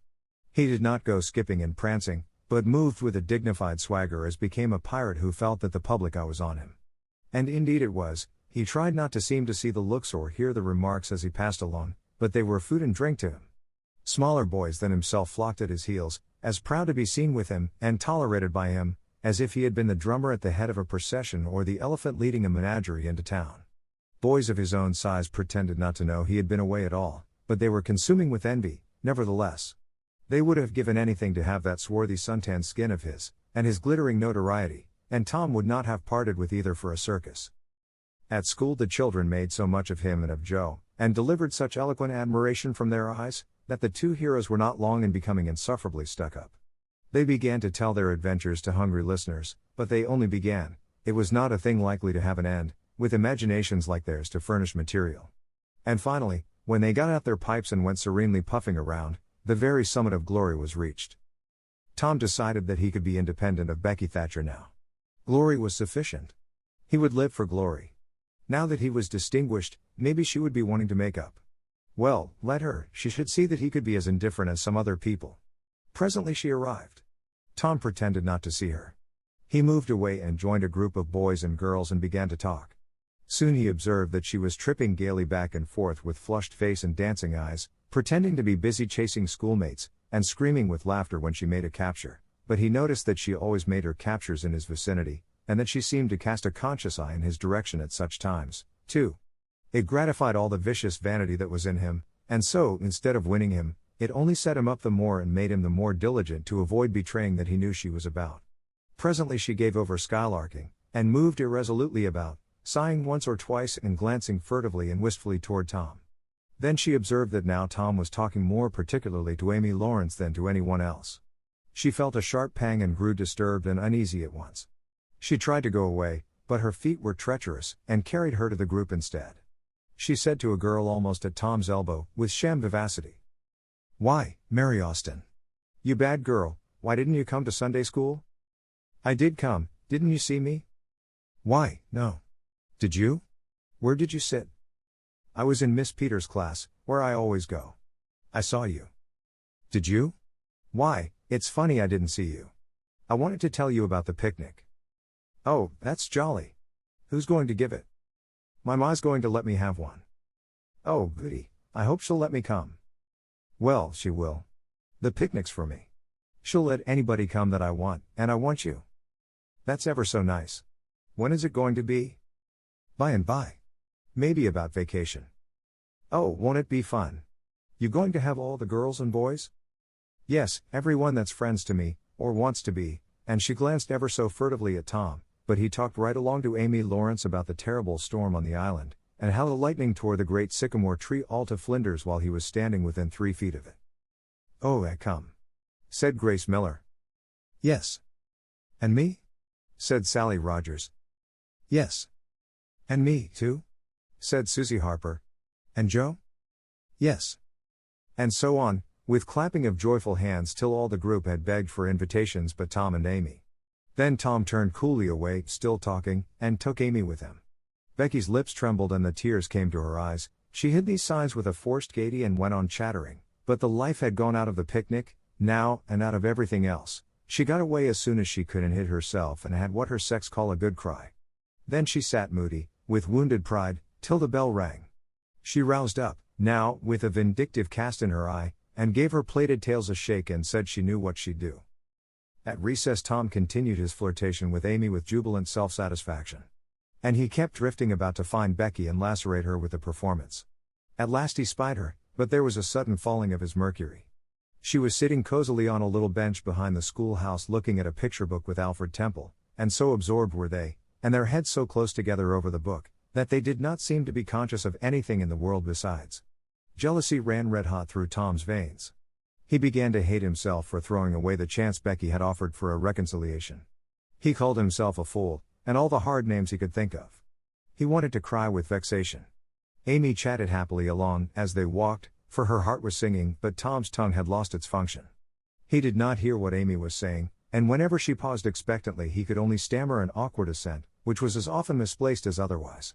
He did not go skipping and prancing, but moved with a dignified swagger as became a pirate who felt that the public eye was on him. And indeed it was, he tried not to seem to see the looks or hear the remarks as he passed along, but they were food and drink to him. Smaller boys than himself flocked at his heels, as proud to be seen with him, and tolerated by him, as if he had been the drummer at the head of a procession or the elephant leading a menagerie into town. Boys of his own size pretended not to know he had been away at all, but they were consuming with envy, nevertheless. They would have given anything to have that swarthy suntanned skin of his, and his glittering notoriety, and Tom would not have parted with either for a circus. At school the children made so much of him and of Joe, and delivered such eloquent admiration from their eyes, that the two heroes were not long in becoming insufferably stuck up. They began to tell their adventures to hungry listeners, but they only began, it was not a thing likely to have an end, with imaginations like theirs to furnish material. And finally, when they got out their pipes and went serenely puffing around, the very summit of glory was reached. Tom decided that he could be independent of Becky Thatcher now. Glory was sufficient. He would live for glory. Now that he was distinguished, maybe she would be wanting to make up. Well, let her, she should see that he could be as indifferent as some other people. Presently she arrived. Tom pretended not to see her. He moved away and joined a group of boys and girls and began to talk. Soon he observed that she was tripping gaily back and forth with flushed face and dancing eyes, pretending to be busy chasing schoolmates, and screaming with laughter when she made a capture, but he noticed that she always made her captures in his vicinity, and that she seemed to cast a conscious eye in his direction at such times, too. It gratified all the vicious vanity that was in him, and so, instead of winning him, it only set him up the more and made him the more diligent to avoid betraying that he knew she was about. Presently she gave over skylarking, and moved irresolutely about, sighing once or twice and glancing furtively and wistfully toward Tom. Then she observed that now Tom was talking more particularly to Amy Lawrence than to anyone else. She felt a sharp pang and grew disturbed and uneasy at once. She tried to go away, but her feet were treacherous, and carried her to the group instead. She said to a girl almost at Tom's elbow, with sham vivacity, "Why, Mary Austin. You bad girl, why didn't you come to Sunday school?" "I did come, didn't you see me?" "Why, no. Did you? Where did you sit?" "I was in Miss Peters' class, where I always go. I saw you." "Did you? Why, it's funny I didn't see you. I wanted to tell you about the picnic." "Oh, that's jolly. Who's going to give it?" "My ma's going to let me have one." "Oh, goody, I hope she'll let me come." "Well, she will. The picnic's for me. She'll let anybody come that I want, and I want you. That's ever so nice. When is it going to be? By and by. Maybe about vacation. Oh, won't it be fun? You going to have all the girls and boys? Yes, everyone that's friends to me, or wants to be, and she glanced ever so furtively at Tom, but he talked right along to Amy Lawrence about the terrible storm on the island, and how the lightning tore the great sycamore tree all to flinders while he was standing within 3 feet of it. Oh, come, said Grace Miller. Yes. And me? Said Sally Rogers. Yes. And me, too? Said Susie Harper. And Joe? Yes. And so on, with clapping of joyful hands till all the group had begged for invitations but Tom and Amy. Then Tom turned coolly away, still talking, and took Amy with him. Becky's lips trembled and the tears came to her eyes. She hid these signs with a forced gaiety and went on chattering, but the life had gone out of the picnic, now, and out of everything else. She got away as soon as she could and hid herself and had what her sex call a good cry. Then she sat moody, with wounded pride, till the bell rang. She roused up, now, with a vindictive cast in her eye, and gave her plaited tails a shake and said she knew what she'd do. At recess Tom continued his flirtation with Amy with jubilant self-satisfaction. And he kept drifting about to find Becky and lacerate her with the performance. At last he spied her, but there was a sudden falling of his mercury. She was sitting cozily on a little bench behind the schoolhouse looking at a picture book with Alfred Temple, and so absorbed were they, and their heads so close together over the book, that they did not seem to be conscious of anything in the world besides. Jealousy ran red-hot through Tom's veins. He began to hate himself for throwing away the chance Becky had offered for a reconciliation. He called himself a fool, and all the hard names he could think of. He wanted to cry with vexation. Amy chatted happily along as they walked, for her heart was singing, but Tom's tongue had lost its function. He did not hear what Amy was saying, and whenever she paused expectantly he could only stammer an awkward assent, which was as often misplaced as otherwise.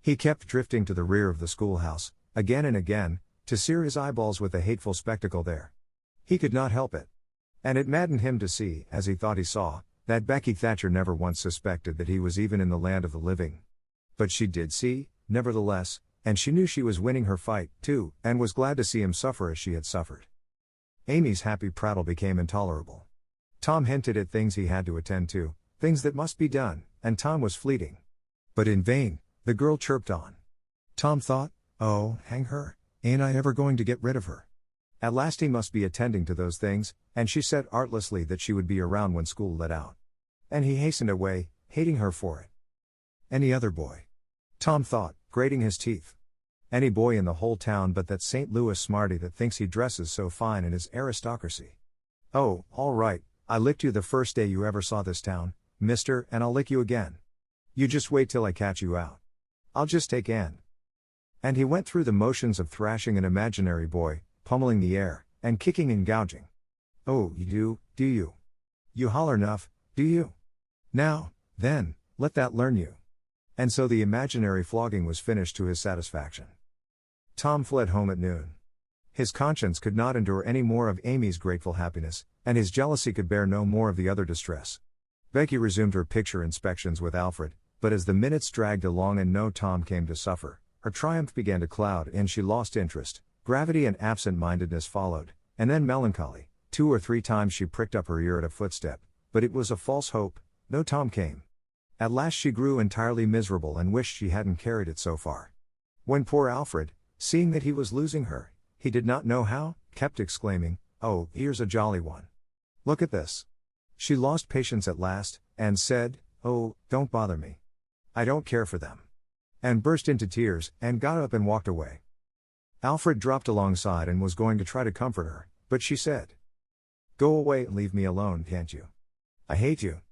He kept drifting to the rear of the schoolhouse, again and again, to sear his eyeballs with the hateful spectacle there. He could not help it. And it maddened him to see, as he thought he saw, that Becky Thatcher never once suspected that he was even in the land of the living. But she did see, nevertheless, and she knew she was winning her fight, too, and was glad to see him suffer as she had suffered. Amy's happy prattle became intolerable. Tom hinted at things he had to attend to, things that must be done, and time was fleeting. But in vain, the girl chirped on. Tom thought, oh, hang her, ain't I ever going to get rid of her? At last he must be attending to those things, and she said artlessly that she would be around when school let out. And he hastened away, hating her for it. Any other boy. Tom thought, grating his teeth. Any boy in the whole town but that St. Louis smarty that thinks he dresses so fine in his aristocracy. Oh, all right, I licked you the first day you ever saw this town, mister, and I'll lick you again. You just wait till I catch you out. I'll just take Ann. And he went through the motions of thrashing an imaginary boy, pummeling the air, and kicking and gouging. Oh, you do you? You holler enough, do you? Now, then, let that learn you. And so the imaginary flogging was finished to his satisfaction. Tom fled home at noon. His conscience could not endure any more of Amy's grateful happiness, and his jealousy could bear no more of the other distress. Becky resumed her picture inspections with Alfred, but as the minutes dragged along and no Tom came to suffer, her triumph began to cloud and she lost interest. Gravity and absent-mindedness followed, and then melancholy. 2 or 3 times she pricked up her ear at a footstep, but it was a false hope, no Tom came. At last she grew entirely miserable and wished she hadn't carried it so far. When poor Alfred, seeing that he was losing her, he did not know how, kept exclaiming, oh, here's a jolly one. Look at this. She lost patience at last, and said, oh, don't bother me. I don't care for them. And burst into tears, and got up and walked away. Alfred dropped alongside and was going to try to comfort her, but she said, go away and leave me alone, can't you? I hate you.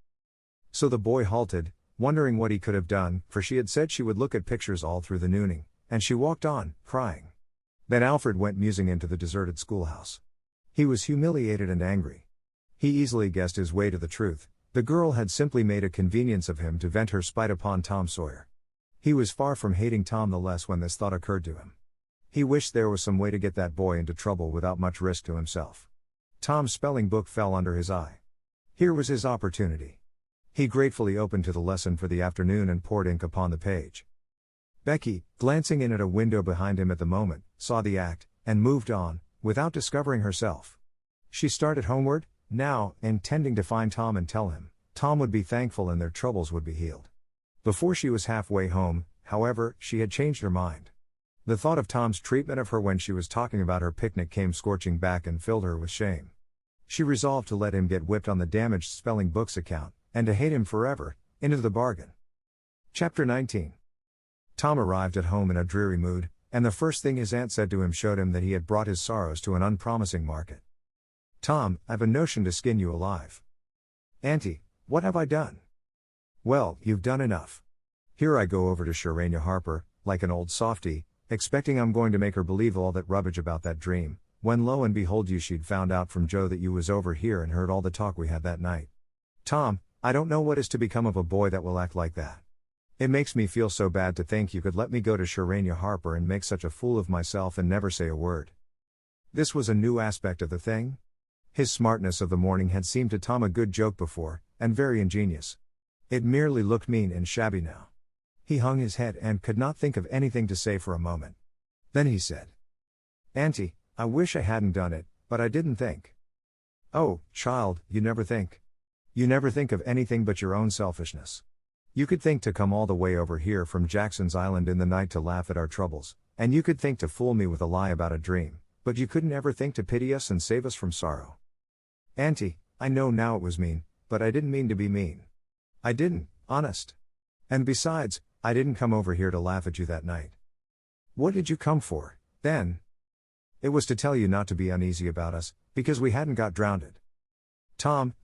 So the boy halted, wondering what he could have done, for she had said she would look at pictures all through the nooning, and she walked on, crying. Then Alfred went musing into the deserted schoolhouse. He was humiliated and angry. He easily guessed his way to the truth. The girl had simply made a convenience of him to vent her spite upon Tom Sawyer. He was far from hating Tom the less when this thought occurred to him. He wished there was some way to get that boy into trouble without much risk to himself. Tom's spelling book fell under his eye. Here was his opportunity. He gratefully opened to the lesson for the afternoon and poured ink upon the page. Becky, glancing in at a window behind him at the moment, saw the act, and moved on, without discovering herself. She started homeward, now, intending to find Tom and tell him. Tom would be thankful and their troubles would be healed. Before she was halfway home, however, she had changed her mind. The thought of Tom's treatment of her when she was talking about her picnic came scorching back and filled her with shame. She resolved to let him get whipped on the damaged spelling books account, and to hate him forever, into the bargain. Chapter 19. Tom arrived at home in a dreary mood, and the first thing his aunt said to him showed him that he had brought his sorrows to an unpromising market. "Tom, I've a notion to skin you alive." "Auntie, what have I done?" "Well, you've done enough. Here I go over to Sharanya Harper, like an old softy, expecting I'm going to make her believe all that rubbish about that dream, when lo and behold she'd found out from Joe that you was over here and heard all the talk we had that night. Tom, I don't know what is to become of a boy that will act like that. It makes me feel so bad to think you could let me go to Sharanya Harper and make such a fool of myself and never say a word." This was a new aspect of the thing. His smartness of the morning had seemed to Tom a good joke before, and very ingenious. It merely looked mean and shabby now. He hung his head and could not think of anything to say for a moment. Then he said, "Auntie, I wish I hadn't done it, but I didn't think." "Oh, child, you never think. You never think of anything but your own selfishness. You could think to come all the way over here from Jackson's Island in the night to laugh at our troubles, and you could think to fool me with a lie about a dream, but you couldn't ever think to pity us and save us from sorrow." "Auntie, I know now it was mean, but I didn't mean to be mean. I didn't, honest. And besides, I didn't come over here to laugh at you that night." "What did you come for, then?" "It was to tell you not to be uneasy about us, because we hadn't got drowned." Tom,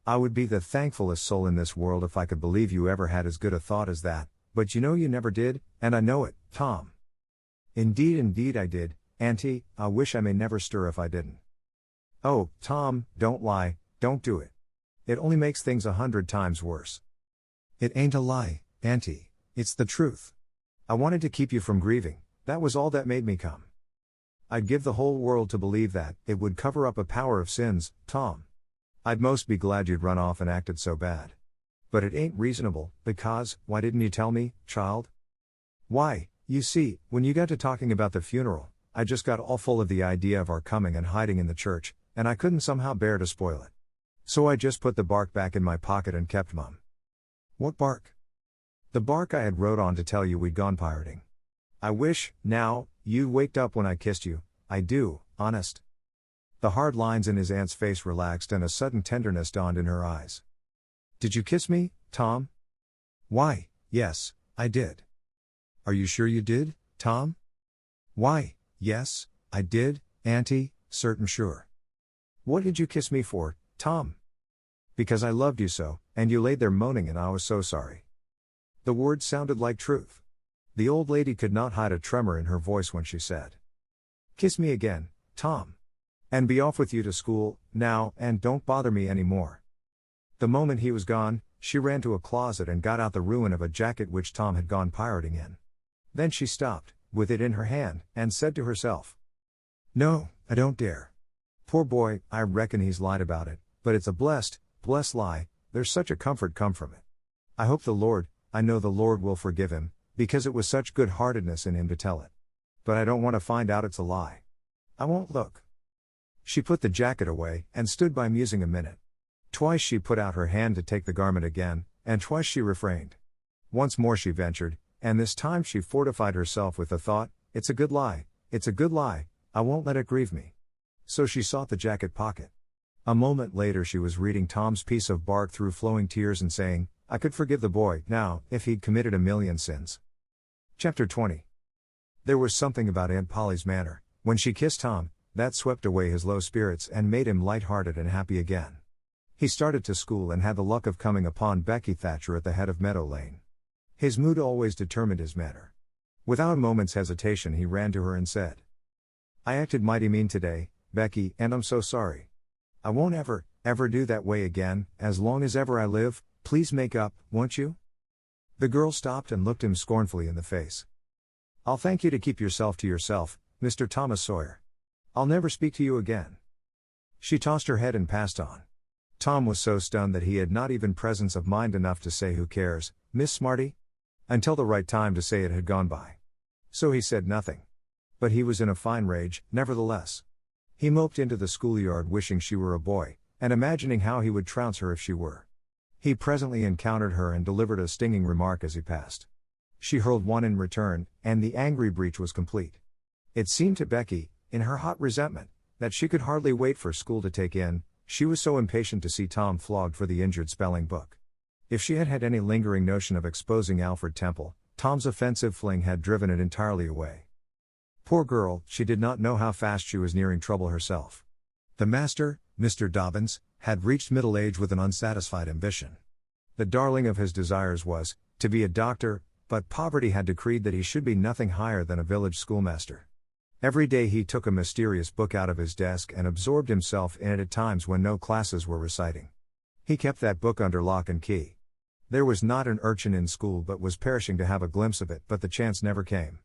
I would be the thankfulest soul in this world if I could believe you ever had as good a thought as that, but you know you never did, and I know it, Tom." Indeed I did, Auntie, I wish I may never stir if I didn't." "Oh, Tom, don't lie, don't do it. It only makes things 100 times worse." "It ain't a lie, Auntie. It's the truth. I wanted to keep you from grieving, that was all that made me come. I'd give the whole world to believe that, it would cover up a power of sins, Tom. I'd most be glad you'd run off and acted so bad. But it ain't reasonable, because, why didn't you tell me, child?" "Why, you see, when you got to talking about the funeral, I just got all full of the idea of our coming and hiding in the church, and I couldn't somehow bear to spoil it. So I just put the bark back in my pocket and kept mum." "What bark?" "The bark I had wrote on to tell you we'd gone pirating. I wish, now, you waked up when I kissed you, I do, honest." The hard lines in his aunt's face relaxed and a sudden tenderness dawned in her eyes. "Did you kiss me, Tom?" "Why, yes, I did." "Are you sure you did, Tom?" "Why, yes, I did, Auntie, certain sure." "What did you kiss me for, Tom?" "Because I loved you so, and you laid there moaning and I was so sorry." The words sounded like truth. The old lady could not hide a tremor in her voice when she said, "Kiss me again, Tom. And be off with you to school, now, and don't bother me any more." The moment he was gone, she ran to a closet and got out the ruin of a jacket which Tom had gone pirating in. Then she stopped, with it in her hand, and said to herself, "No, I don't dare. Poor boy, I reckon he's lied about it, but it's a blessed lie, there's such a comfort come from it. I hope I know the Lord will forgive him, because it was such good-heartedness in him to tell it. But I don't want to find out it's a lie. I won't look." She put the jacket away, and stood by musing a minute. Twice she put out her hand to take the garment again, and twice she refrained. Once more she ventured, and this time she fortified herself with the thought, "It's a good lie, I won't let it grieve me." So she sought the jacket pocket. A moment later she was reading Tom's piece of bark through flowing tears and saying, "I could forgive the boy, now, if he'd committed a million sins." Chapter 20. There was something about Aunt Polly's manner, when she kissed Tom, that swept away his low spirits and made him light-hearted and happy again. He started to school and had the luck of coming upon Becky Thatcher at the head of Meadow Lane. His mood always determined his manner. Without a moment's hesitation he ran to her and said, "I acted mighty mean today, Becky, and I'm so sorry. I won't ever do that way again, as long as ever I live. Please make up, won't you?" The girl stopped and looked him scornfully in the face. "I'll thank you to keep yourself to yourself, Mr. Thomas Sawyer. I'll never speak to you again." She tossed her head and passed on. Tom was so stunned that he had not even presence of mind enough to say "Who cares, Miss Smarty?" until the right time to say it had gone by. So he said nothing. But he was in a fine rage, nevertheless. He moped into the schoolyard wishing she were a boy, and imagining how he would trounce her if she were. He presently encountered her and delivered a stinging remark as he passed. She hurled one in return, and the angry breach was complete. It seemed to Becky, in her hot resentment, that she could hardly wait for school to take in. She was so impatient to see Tom flogged for the injured spelling book. If she had had any lingering notion of exposing Alfred Temple, Tom's offensive fling had driven it entirely away. Poor girl, she did not know how fast she was nearing trouble herself. The master, Mr. Dobbins, had reached middle age with an unsatisfied ambition. The darling of his desires was to be a doctor, but poverty had decreed that he should be nothing higher than a village schoolmaster. Every day he took a mysterious book out of his desk and absorbed himself in it at times when no classes were reciting. He kept that book under lock and key. There was not an urchin in school but was perishing to have a glimpse of it, but the chance never came.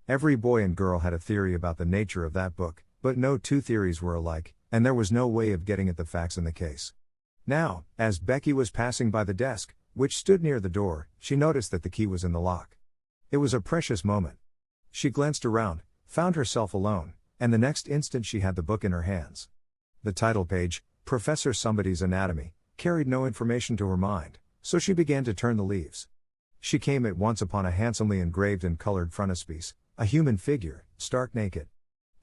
Every boy and girl had a theory about the nature of that book, but no two theories were alike, and there was no way of getting at the facts in the case. Now, as Becky was passing by the desk, which stood near the door, she noticed that the key was in the lock. It was a precious moment. She glanced around, found herself alone, and the next instant she had the book in her hands. The title page, Professor Somebody's Anatomy, carried no information to her mind, so she began to turn the leaves. She came at once upon a handsomely engraved and colored frontispiece, a human figure, stark naked.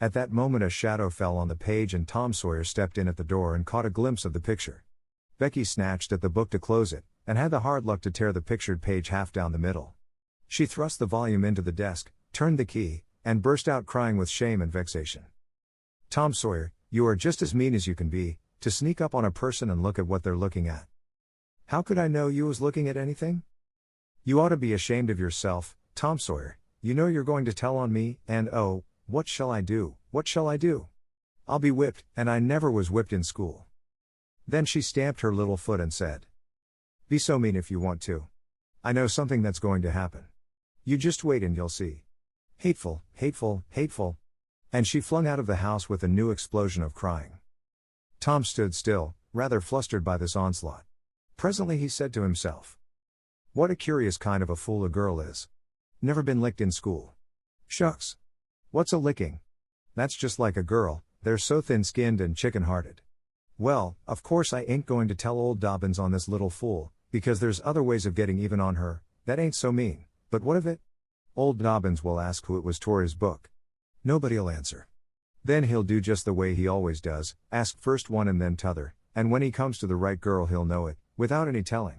At that moment a shadow fell on the page and Tom Sawyer stepped in at the door and caught a glimpse of the picture. Becky snatched at the book to close it, and had the hard luck to tear the pictured page half down the middle. She thrust the volume into the desk, turned the key, and burst out crying with shame and vexation. Tom Sawyer, you are just as mean as you can be, to sneak up on a person and look at what they're looking at. How could I know you was looking at anything? You ought to be ashamed of yourself, Tom Sawyer. You know you're going to tell on me, and oh, what shall I do, what shall I do? I'll be whipped, and I never was whipped in school. Then she stamped her little foot and said, Be so mean if you want to. I know something that's going to happen. You just wait and you'll see. Hateful, hateful, hateful. And she flung out of the house with a new explosion of crying. Tom stood still, rather flustered by this onslaught. Presently he said to himself, What a curious kind of a fool a girl is. Never been licked in school. Shucks. What's a licking? That's just like a girl, they're so thin-skinned and chicken-hearted. Well, of course I ain't going to tell old Dobbins on this little fool, because there's other ways of getting even on her, that ain't so mean, but what of it? Old Dobbins will ask who it was tore his book. Nobody'll answer. Then he'll do just the way he always does, ask first one and then t'other, and when he comes to the right girl he'll know it, without any telling.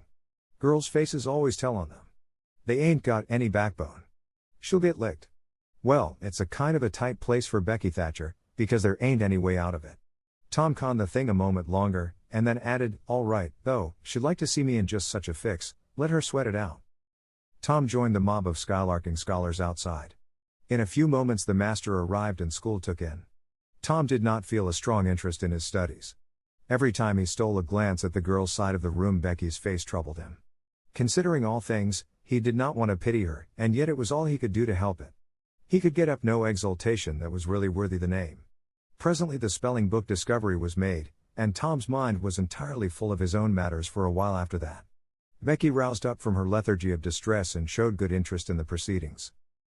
Girls' faces always tell on them. They ain't got any backbone. She'll get licked. Well, it's a kind of a tight place for Becky Thatcher, because there ain't any way out of it. Tom conned the thing a moment longer, and then added, All right, though, she'd like to see me in just such a fix, let her sweat it out. Tom joined the mob of skylarking scholars outside. In a few moments the master arrived and school took in. Tom did not feel a strong interest in his studies. Every time he stole a glance at the girl's side of the room Becky's face troubled him. Considering all things, he did not want to pity her, and yet it was all he could do to help it. He could get up no exultation that was really worthy the name. Presently the spelling book discovery was made, and Tom's mind was entirely full of his own matters for a while after that. Becky roused up from her lethargy of distress and showed good interest in the proceedings.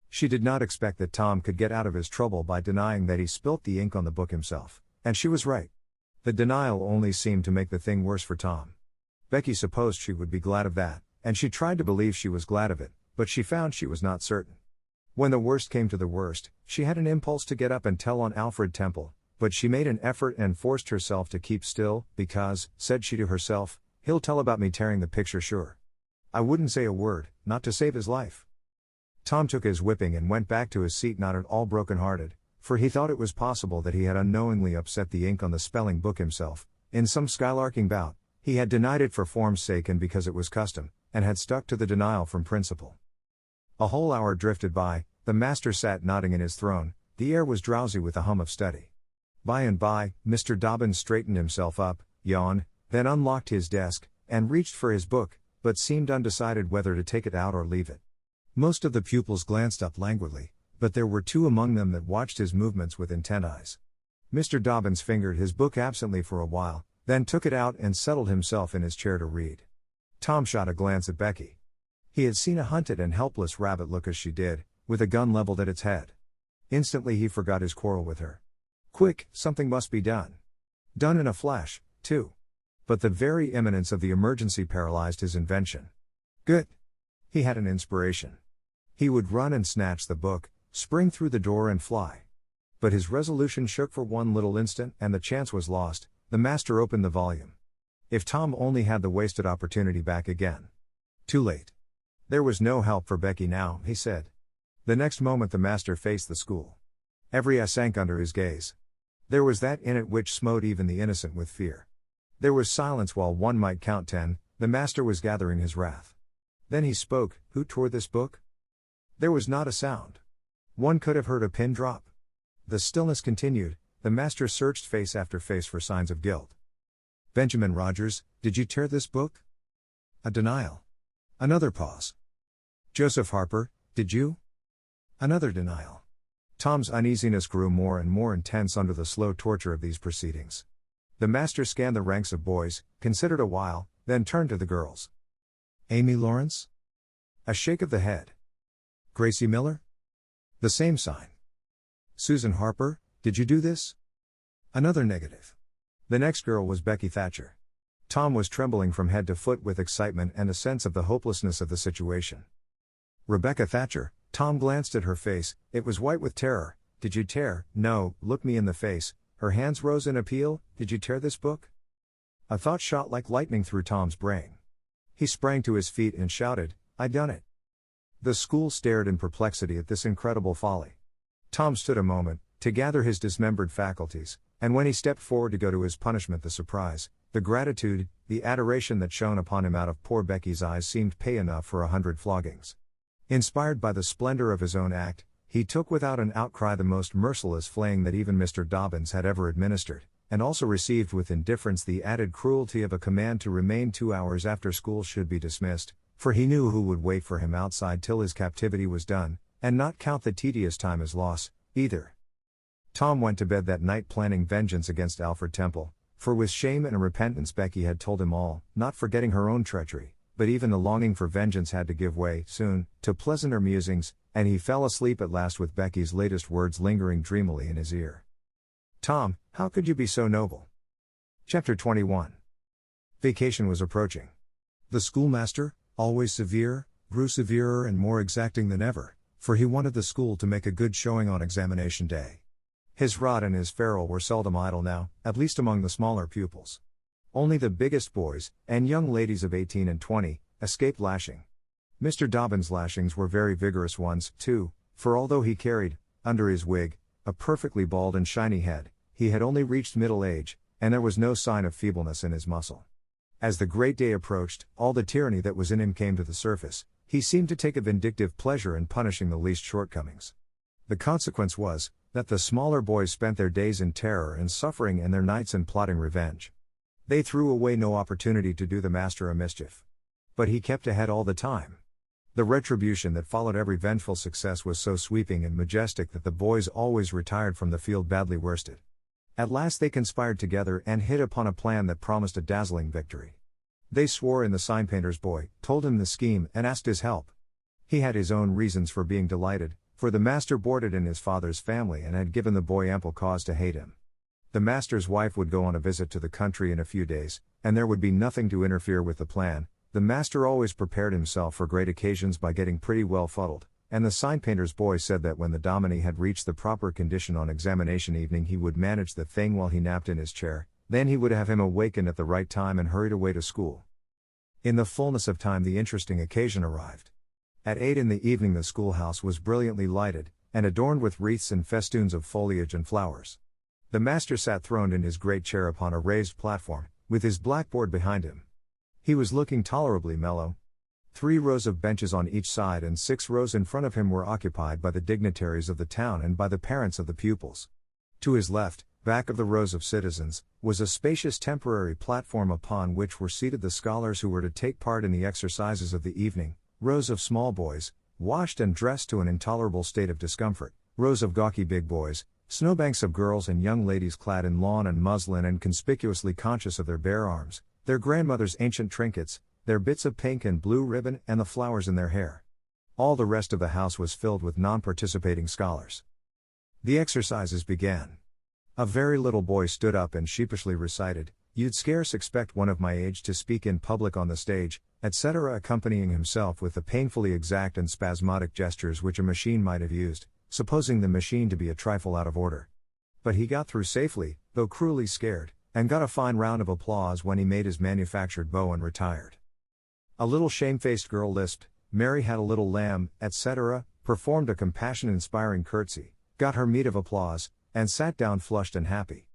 She did not expect that Tom could get out of his trouble by denying that he spilt the ink on the book himself, and she was right. The denial only seemed to make the thing worse for Tom. Becky supposed she would be glad of that, and she tried to believe she was glad of it, but she found she was not certain. When the worst came to the worst, she had an impulse to get up and tell on Alfred Temple, but she made an effort and forced herself to keep still, because, said she to herself, he'll tell about me tearing the picture sure. I wouldn't say a word, not to save his life. Tom took his whipping and went back to his seat not at all broken-hearted, for he thought it was possible that he had unknowingly upset the ink on the spelling book himself. In some skylarking bout, he had denied it for form's sake and because it was custom, and had stuck to the denial from principle. A whole hour drifted by, the master sat nodding in his throne, the air was drowsy with the hum of study. By and by, Mr. Dobbins straightened himself up, yawned, then unlocked his desk, and reached for his book, but seemed undecided whether to take it out or leave it. Most of the pupils glanced up languidly, but there were two among them that watched his movements with intent eyes. Mr. Dobbins fingered his book absently for a while, then took it out and settled himself in his chair to read. Tom shot a glance at Becky. He had seen a hunted and helpless rabbit look as she did, with a gun leveled at its head. Instantly he forgot his quarrel with her. Quick, something must be done. Done in a flash, too. But the very imminence of the emergency paralyzed his invention. Good. He had an inspiration. He would run and snatch the book, spring through the door and fly. But his resolution shook for one little instant and the chance was lost. The master opened the volume. If Tom only had the wasted opportunity back again. Too late. There was no help for Becky now, he said. The next moment the master faced the school. Every eye sank under his gaze. There was that in it which smote even the innocent with fear. There was silence while one might count 10, the master was gathering his wrath. Then he spoke, "Who tore this book?" There was not a sound. One could have heard a pin drop. The stillness continued, the master searched face after face for signs of guilt. "Benjamin Rogers, did you tear this book?" A denial. Another pause. "Joseph Harper, did you?" Another denial. Tom's uneasiness grew more and more intense under the slow torture of these proceedings. The master scanned the ranks of boys, considered a while, then turned to the girls. "Amy Lawrence?" A shake of the head. "Gracie Miller?" The same sign. "Susan Harper, did you do this?" Another negative. The next girl was Becky Thatcher. Tom was trembling from head to foot with excitement and a sense of the hopelessness of the situation. "Rebecca Thatcher." Tom glanced at her face, it was white with terror. "Did you tear?" "No, look me in the face." Her hands rose in appeal. "Did you tear this book?" A thought shot like lightning through Tom's brain. He sprang to his feet and shouted, "I done it." The school stared in perplexity at this incredible folly. Tom stood a moment, to gather his dismembered faculties, and when he stepped forward to go to his punishment, the surprise, the gratitude, the adoration that shone upon him out of poor Becky's eyes seemed pay enough for 100 floggings. Inspired by the splendor of his own act, he took without an outcry the most merciless flaying that even Mr. Dobbins had ever administered, and also received with indifference the added cruelty of a command to remain 2 hours after school should be dismissed, for he knew who would wait for him outside till his captivity was done, and not count the tedious time as loss, either. Tom went to bed that night planning vengeance against Alfred Temple, for with shame and repentance Becky had told him all, not forgetting her own treachery. But even the longing for vengeance had to give way, soon, to pleasanter musings, and he fell asleep at last with Becky's latest words lingering dreamily in his ear. "Tom, how could you be so noble?" Chapter 21. Vacation was approaching. The schoolmaster, always severe, grew severer and more exacting than ever, for he wanted the school to make a good showing on examination day. His rod and his ferule were seldom idle now, at least among the smaller pupils. Only the biggest boys, and young ladies of 18 and 20, escaped lashing. Mr. Dobbins' lashings were very vigorous ones, too, for although he carried, under his wig, a perfectly bald and shiny head, he had only reached middle age, and there was no sign of feebleness in his muscle. As the great day approached, all the tyranny that was in him came to the surface. He seemed to take a vindictive pleasure in punishing the least shortcomings. The consequence was, that the smaller boys spent their days in terror and suffering and their nights in plotting revenge. They threw away no opportunity to do the master a mischief. But he kept ahead all the time. The retribution that followed every vengeful success was so sweeping and majestic that the boys always retired from the field badly worsted. At last they conspired together and hit upon a plan that promised a dazzling victory. They swore in the signpainter's boy, told him the scheme, and asked his help. He had his own reasons for being delighted, for the master boarded in his father's family and had given the boy ample cause to hate him. The master's wife would go on a visit to the country in a few days, and there would be nothing to interfere with the plan. The master always prepared himself for great occasions by getting pretty well fuddled, and the signpainter's boy said that when the dominie had reached the proper condition on examination evening he would manage the thing while he napped in his chair, then he would have him awakened at the right time and hurried away to school. In the fullness of time the interesting occasion arrived. At 8 in the evening the schoolhouse was brilliantly lighted, and adorned with wreaths and festoons of foliage and flowers. The master sat throned in his great chair upon a raised platform, with his blackboard behind him. He was looking tolerably mellow. 3 rows of benches on each side and 6 rows in front of him were occupied by the dignitaries of the town and by the parents of the pupils. To his left, back of the rows of citizens, was a spacious temporary platform upon which were seated the scholars who were to take part in the exercises of the evening, rows of small boys, washed and dressed to an intolerable state of discomfort, rows of gawky big boys, snowbanks of girls and young ladies clad in lawn and muslin and conspicuously conscious of their bare arms, their grandmother's ancient trinkets, their bits of pink and blue ribbon and the flowers in their hair. All the rest of the house was filled with non-participating scholars. The exercises began. A very little boy stood up and sheepishly recited, "You'd scarce expect one of my age to speak in public on the stage," etc., accompanying himself with the painfully exact and spasmodic gestures which a machine might have used, supposing the machine to be a trifle out of order. But he got through safely, though cruelly scared, and got a fine round of applause when he made his manufactured bow and retired. A little shamefaced girl lisped, "Mary had a little lamb," etc., performed a compassion-inspiring curtsy, got her meed of applause, and sat down flushed and happy.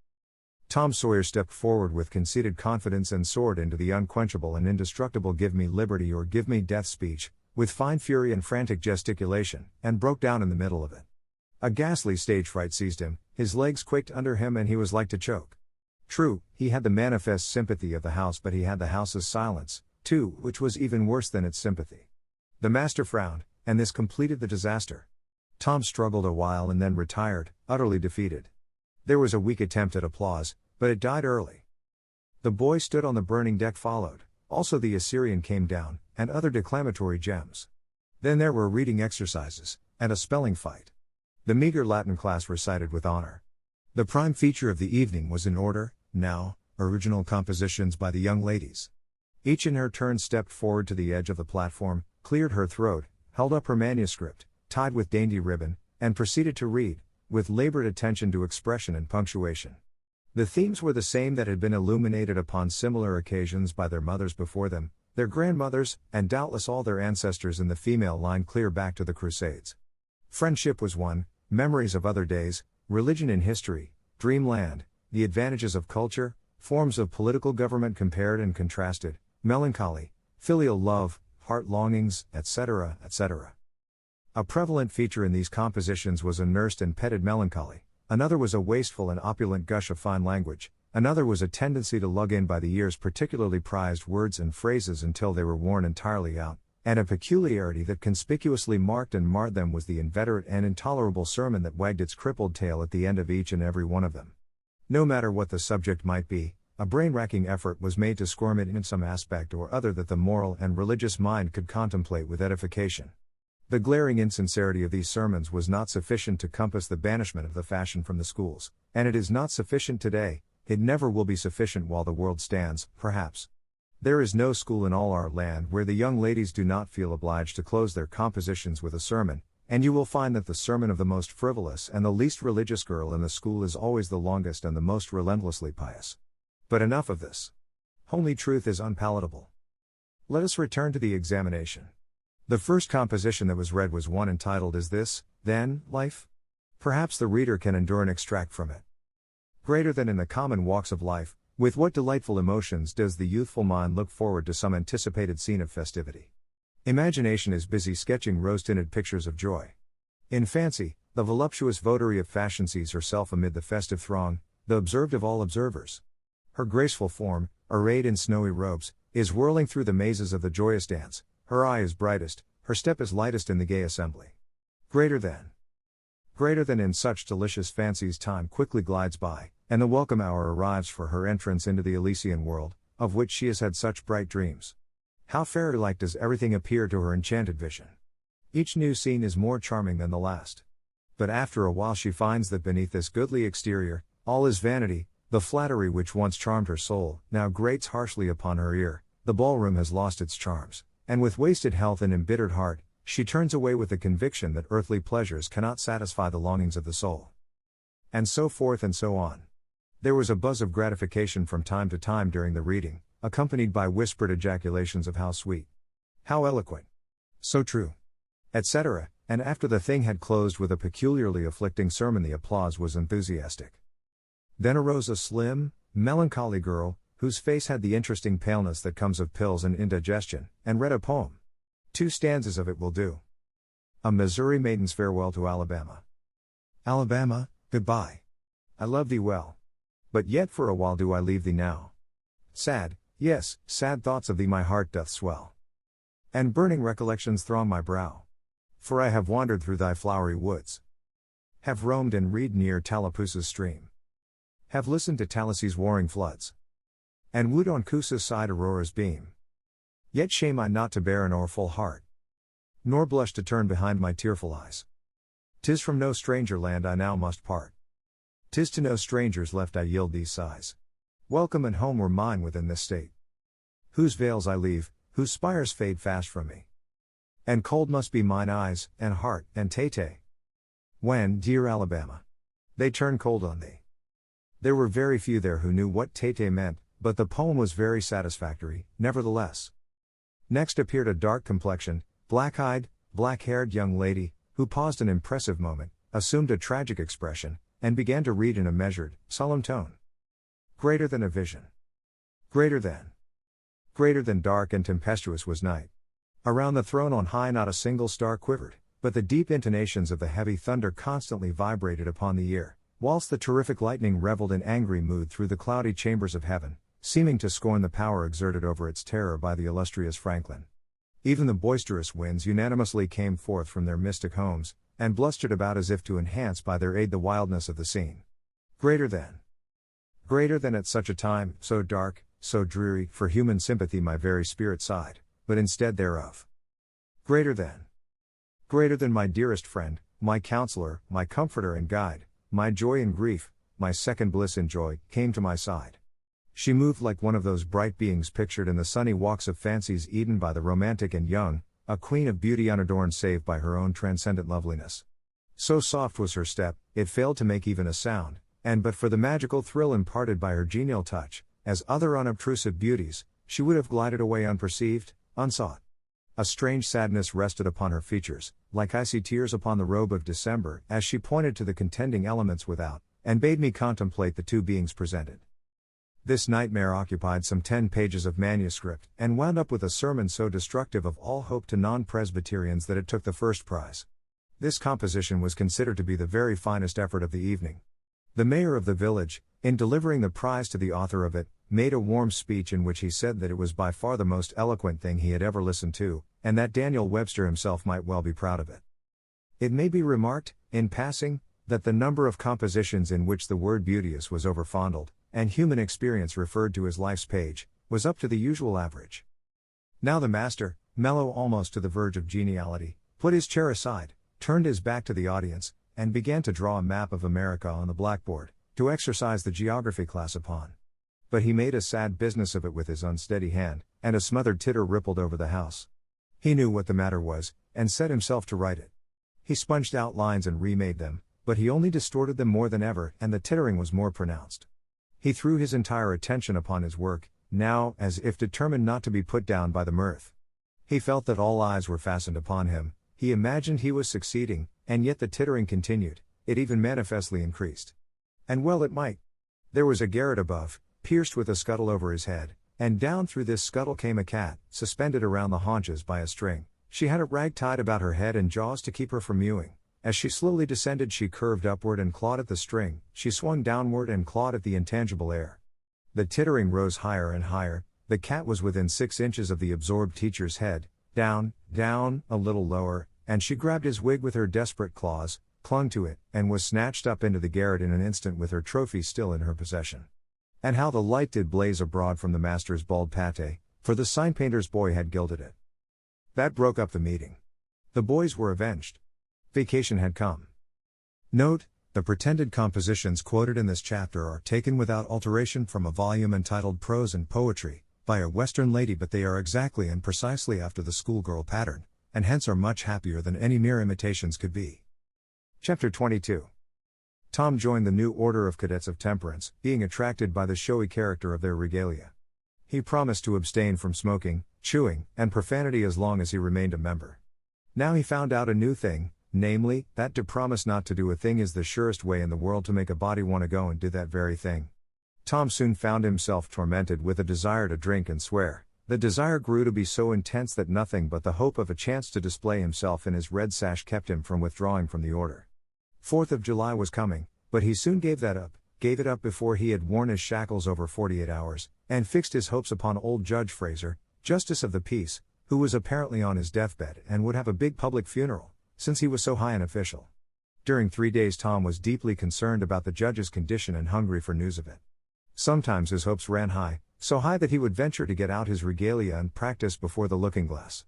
Tom Sawyer stepped forward with conceited confidence and soared into the unquenchable and indestructible "Give me liberty or give me death" speech, with fine fury and frantic gesticulation, and broke down in the middle of it. A ghastly stage fright seized him, his legs quaked under him and he was like to choke. True, he had the manifest sympathy of the house, but he had the house's silence, too, which was even worse than its sympathy. The master frowned, and this completed the disaster. Tom struggled a while and then retired, utterly defeated. There was a weak attempt at applause, but it died early. The boy stood on the burning deck followed, also the Assyrian came down, and other declamatory gems. Then there were reading exercises, and a spelling fight. The meager Latin class recited with honor. The prime feature of the evening was in order, now, original compositions by the young ladies. Each in her turn stepped forward to the edge of the platform, cleared her throat, held up her manuscript, tied with dainty ribbon, and proceeded to read, with labored attention to expression and punctuation. The themes were the same that had been illuminated upon similar occasions by their mothers before them, their grandmothers, and doubtless all their ancestors in the female line clear back to the Crusades. Friendship was one, memories of other days, religion in history, dreamland, the advantages of culture, forms of political government compared and contrasted, melancholy, filial love, heart longings, etc., etc. A prevalent feature in these compositions was a nursed and petted melancholy, another was a wasteful and opulent gush of fine language, another was a tendency to lug in by the ears particularly prized words and phrases until they were worn entirely out, and a peculiarity that conspicuously marked and marred them was the inveterate and intolerable sermon that wagged its crippled tail at the end of each and every one of them. No matter what the subject might be, a brain-racking effort was made to squirm it in some aspect or other that the moral and religious mind could contemplate with edification. The glaring insincerity of these sermons was not sufficient to compass the banishment of the fashion from the schools, and it is not sufficient today, it never will be sufficient while the world stands, perhaps. There is no school in all our land where the young ladies do not feel obliged to close their compositions with a sermon, and you will find that the sermon of the most frivolous and the least religious girl in the school is always the longest and the most relentlessly pious. But enough of this. Homely truth is unpalatable. Let us return to the examination. The first composition that was read was one entitled "Is This, Then, Life?" Perhaps the reader can endure an extract from it. Greater than in the common walks of life, with what delightful emotions does the youthful mind look forward to some anticipated scene of festivity. Imagination is busy sketching rose-tinted pictures of joy. In fancy, the voluptuous votary of fashion sees herself amid the festive throng, the observed of all observers. Her graceful form, arrayed in snowy robes, is whirling through the mazes of the joyous dance, her eye is brightest, her step is lightest in the gay assembly. Greater than in such delicious fancies time quickly glides by, and the welcome hour arrives for her entrance into the Elysian world, of which she has had such bright dreams. How fairy-like does everything appear to her enchanted vision. Each new scene is more charming than the last. But after a while she finds that beneath this goodly exterior, all is vanity, the flattery which once charmed her soul, now grates harshly upon her ear, the ballroom has lost its charms, and with wasted health and embittered heart, she turns away with the conviction that earthly pleasures cannot satisfy the longings of the soul. And so forth and so on. There was a buzz of gratification from time to time during the reading, accompanied by whispered ejaculations of "How sweet! How eloquent! So true!" etc., and after the thing had closed with a peculiarly afflicting sermon the applause was enthusiastic. Then arose a slim, melancholy girl, whose face had the interesting paleness that comes of pills and indigestion, and read a poem. 2 stanzas of it will do. A Missouri Maiden's Farewell to Alabama. Alabama, goodbye. I love thee well. But yet for a while do I leave thee now. Sad, yes, sad thoughts of thee my heart doth swell. And burning recollections throng my brow. For I have wandered through thy flowery woods. Have roamed and reed near Tallapoosa's stream. Have listened to Talisie's warring floods. And wooed on Coosa's side Aurora's beam. Yet shame I not to bear an o'erfull heart. Nor blush to turn behind my tearful eyes. 'Tis from no stranger land I now must part. 'Tis to no strangers left I yield these sighs. Welcome and home were mine within this state. Whose veils I leave, whose spires fade fast from me. And cold must be mine eyes, and heart, and Tay-Tay. When, dear Alabama, they turn cold on thee. There were very few there who knew what Tay-Tay meant, but the poem was very satisfactory, nevertheless. Next appeared a dark-complexioned, black-eyed, black-haired young lady, who paused an impressive moment, assumed a tragic expression, and began to read in a measured, solemn tone. Greater than a vision. Greater than dark and tempestuous was night. Around the throne on high not a single star quivered, but the deep intonations of the heavy thunder constantly vibrated upon the ear, whilst the terrific lightning reveled in angry mood through the cloudy chambers of heaven, seeming to scorn the power exerted over its terror by the illustrious Franklin. Even the boisterous winds unanimously came forth from their mystic homes, and blustered about as if to enhance by their aid the wildness of the scene. Greater than at such a time, so dark, so dreary, for human sympathy my very spirit sighed, but instead thereof. Greater than my dearest friend, my counselor, my comforter and guide, my joy in grief, my second bliss in joy, came to my side. She moved like one of those bright beings pictured in the sunny walks of fancy's Eden by the romantic and young, a queen of beauty unadorned save by her own transcendent loveliness. So soft was her step, it failed to make even a sound, and but for the magical thrill imparted by her genial touch, as other unobtrusive beauties, she would have glided away unperceived, unsought. A strange sadness rested upon her features, like icy tears upon the robe of December, as she pointed to the contending elements without, and bade me contemplate the two beings presented. This nightmare occupied some 10 pages of manuscript, and wound up with a sermon so destructive of all hope to non-Presbyterians that it took the first prize. This composition was considered to be the very finest effort of the evening. The mayor of the village, in delivering the prize to the author of it, made a warm speech in which he said that it was by far the most eloquent thing he had ever listened to, and that Daniel Webster himself might well be proud of it. It may be remarked, in passing, that the number of compositions in which the word beauteous was overfondled, and human experience referred to as life's page, was up to the usual average. Now the master, mellow almost to the verge of geniality, put his chair aside, turned his back to the audience, and began to draw a map of America on the blackboard, to exercise the geography class upon. But he made a sad business of it with his unsteady hand, and a smothered titter rippled over the house. He knew what the matter was, and set himself to write it. He sponged out lines and remade them, but he only distorted them more than ever, and the tittering was more pronounced. He threw his entire attention upon his work, now, as if determined not to be put down by the mirth. He felt that all eyes were fastened upon him, he imagined he was succeeding, and yet the tittering continued, it even manifestly increased. And well it might. There was a garret above, pierced with a scuttle over his head, and down through this scuttle came a cat, suspended around the haunches by a string. She had a rag tied about her head and jaws to keep her from mewing. As she slowly descended she curved upward and clawed at the string, she swung downward and clawed at the intangible air. The tittering rose higher and higher, the cat was within 6 inches of the absorbed teacher's head, down, a little lower, and she grabbed his wig with her desperate claws, clung to it, and was snatched up into the garret in an instant with her trophy still in her possession. And how the light did blaze abroad from the master's bald pate, for the sign-painter's boy had gilded it. That broke up the meeting. The boys were avenged. Vacation had come. Note, the pretended compositions quoted in this chapter are taken without alteration from a volume entitled Prose and Poetry, by a Western lady, but they are exactly and precisely after the schoolgirl pattern, and hence are much happier than any mere imitations could be. Chapter 22. Tom joined the new order of cadets of temperance, being attracted by the showy character of their regalia. He promised to abstain from smoking, chewing, and profanity as long as he remained a member. Now he found out a new thing, namely, that to promise not to do a thing is the surest way in the world to make a body want to go and do that very thing. Tom soon found himself tormented with a desire to drink and swear. The desire grew to be so intense that nothing but the hope of a chance to display himself in his red sash kept him from withdrawing from the order. 4th of July was coming, but he soon gave it up before he had worn his shackles over 48 hours, and fixed his hopes upon old Judge Fraser, Justice of the Peace, who was apparently on his deathbed and would have a big public funeral, since he was so high an official. During 3 days Tom was deeply concerned about the judge's condition and hungry for news of it. Sometimes his hopes ran high, so high that he would venture to get out his regalia and practice before the looking-glass.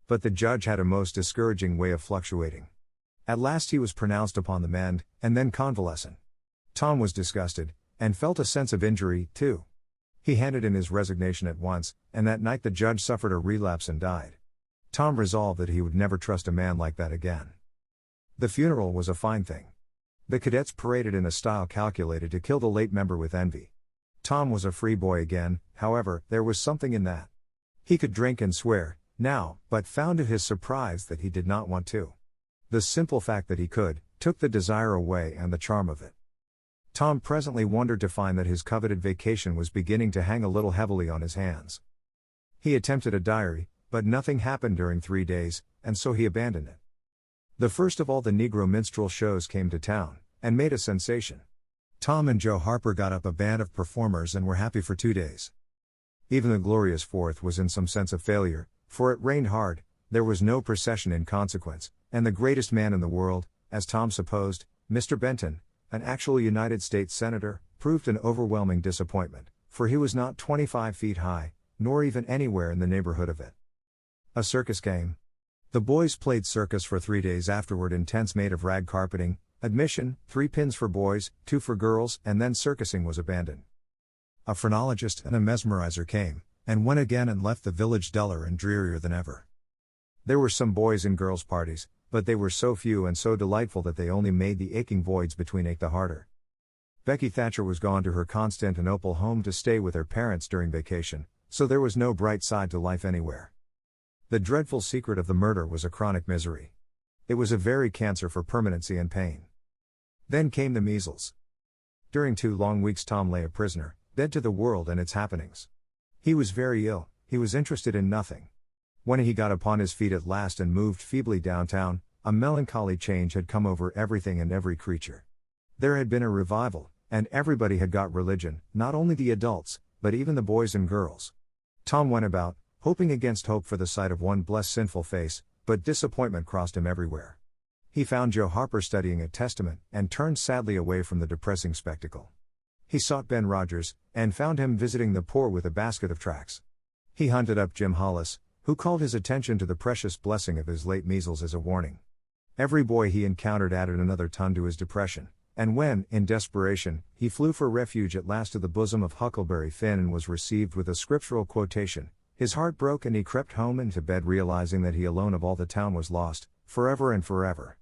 But the judge had a most discouraging way of fluctuating. At last he was pronounced upon the mend, and then convalescent. Tom was disgusted, and felt a sense of injury, too. He handed in his resignation at once, and that night the judge suffered a relapse and died. Tom resolved that he would never trust a man like that again. The funeral was a fine thing. The cadets paraded in a style calculated to kill the late member with envy. Tom was a free boy again, however, there was something in that. He could drink and swear, now, but found to his surprise that he did not want to. The simple fact that he could, took the desire away and the charm of it. Tom presently wondered to find that his coveted vacation was beginning to hang a little heavily on his hands. He attempted a diary, but nothing happened during 3 days, and so he abandoned it. The first of all the Negro minstrel shows came to town, and made a sensation. Tom and Joe Harper got up a band of performers and were happy for 2 days. Even the glorious 4th was in some sense a failure, for it rained hard, there was no procession in consequence, and the greatest man in the world, as Tom supposed, Mr. Benton, an actual United States Senator, proved an overwhelming disappointment, for he was not 25 feet high, nor even anywhere in the neighborhood of it. A circus came. The boys played circus for 3 days afterward in tents made of rag carpeting, admission, 3 pins for boys, 2 for girls, and then circusing was abandoned. A phrenologist and a mesmerizer came, and went again and left the village duller and drearier than ever. There were some boys and girls' parties, but they were so few and so delightful that they only made the aching voids between ache the harder. Becky Thatcher was gone to her Constantinople home to stay with her parents during vacation, so there was no bright side to life anywhere. The dreadful secret of the murder was a chronic misery. It was a very cancer for permanency and pain. Then came the measles. During 2 long weeks Tom lay a prisoner, dead to the world and its happenings. He was very ill, he was interested in nothing. When he got upon his feet at last and moved feebly downtown, a melancholy change had come over everything and every creature. There had been a revival, and everybody had got religion, not only the adults, but even the boys and girls. Tom went about, hoping against hope for the sight of one blessed sinful face, but disappointment crossed him everywhere. He found Joe Harper studying a Testament, and turned sadly away from the depressing spectacle. He sought Ben Rogers, and found him visiting the poor with a basket of tracts. He hunted up Jim Hollis, who called his attention to the precious blessing of his late measles as a warning. Every boy he encountered added another ton to his depression, and when, in desperation, he flew for refuge at last to the bosom of Huckleberry Finn and was received with a scriptural quotation, his heart broke and he crept home and to bed realizing that he alone of all the town was lost, forever and forever.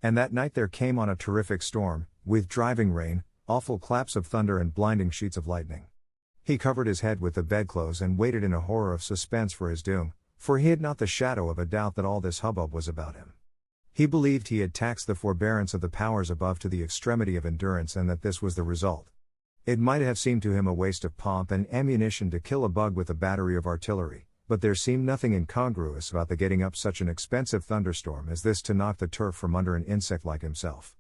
And that night there came on a terrific storm, with driving rain, awful claps of thunder and blinding sheets of lightning. He covered his head with the bedclothes and waited in a horror of suspense for his doom, for he had not the shadow of a doubt that all this hubbub was about him. He believed he had taxed the forbearance of the powers above to the extremity of endurance and that this was the result. It might have seemed to him a waste of pomp and ammunition to kill a bug with a battery of artillery, but there seemed nothing incongruous about the getting up such an expensive thunderstorm as this to knock the turf from under an insect like himself.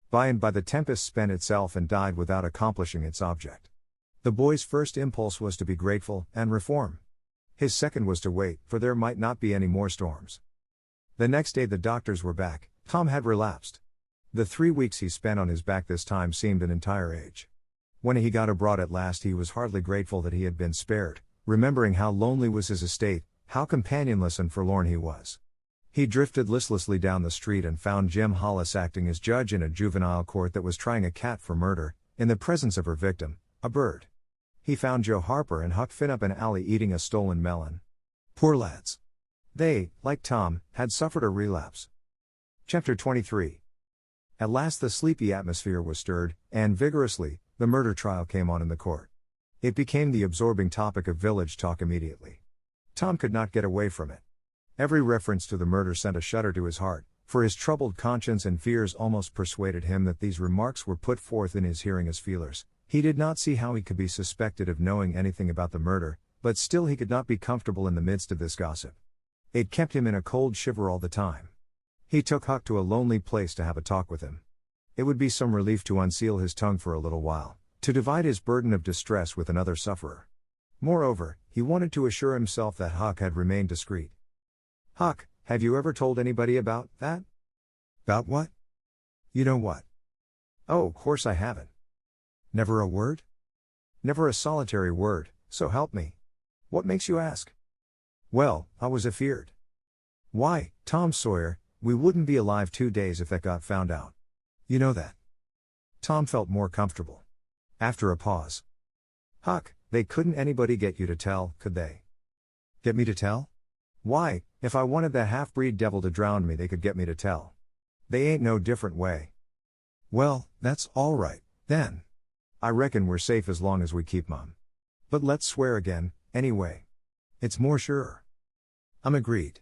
By and by the tempest spent itself and died without accomplishing its object. The boy's first impulse was to be grateful and reform. His second was to wait, for there might not be any more storms. The next day the doctors were back. Tom had relapsed. The 3 weeks he spent on his back this time seemed an entire age. When he got abroad at last he was hardly grateful that he had been spared, remembering how lonely was his estate, how companionless and forlorn he was. He drifted listlessly down the street and found Jim Hollis acting as judge in a juvenile court that was trying a cat for murder, in the presence of her victim, a bird. He found Joe Harper and Huck Finn up an alley eating a stolen melon. Poor lads. They, like Tom, had suffered a relapse. Chapter 23. At last the sleepy atmosphere was stirred, and vigorously, the murder trial came on in the court. It became the absorbing topic of village talk immediately. Tom could not get away from it. Every reference to the murder sent a shudder to his heart, for his troubled conscience and fears almost persuaded him that these remarks were put forth in his hearing as feelers. He did not see how he could be suspected of knowing anything about the murder, but still he could not be comfortable in the midst of this gossip. It kept him in a cold shiver all the time. He took Huck to a lonely place to have a talk with him. It would be some relief to unseal his tongue for a little while, to divide his burden of distress with another sufferer. Moreover, he wanted to assure himself that Huck had remained discreet. Huck, have you ever told anybody about that? About what? You know what? Oh, course I haven't. Never a word? Never a solitary word, so help me. What makes you ask? Well, I was afeard. Why, Tom Sawyer, we wouldn't be alive 2 days if that got found out. You know that. Tom felt more comfortable. After a pause. Huck, they couldn't anybody get you to tell, could they? Get me to tell? Why, if I wanted that half-breed devil to drown me they could get me to tell. They ain't no different way. Well, that's all right, then. I reckon we're safe as long as we keep mum. But let's swear again, anyway. It's more sure. I'm agreed.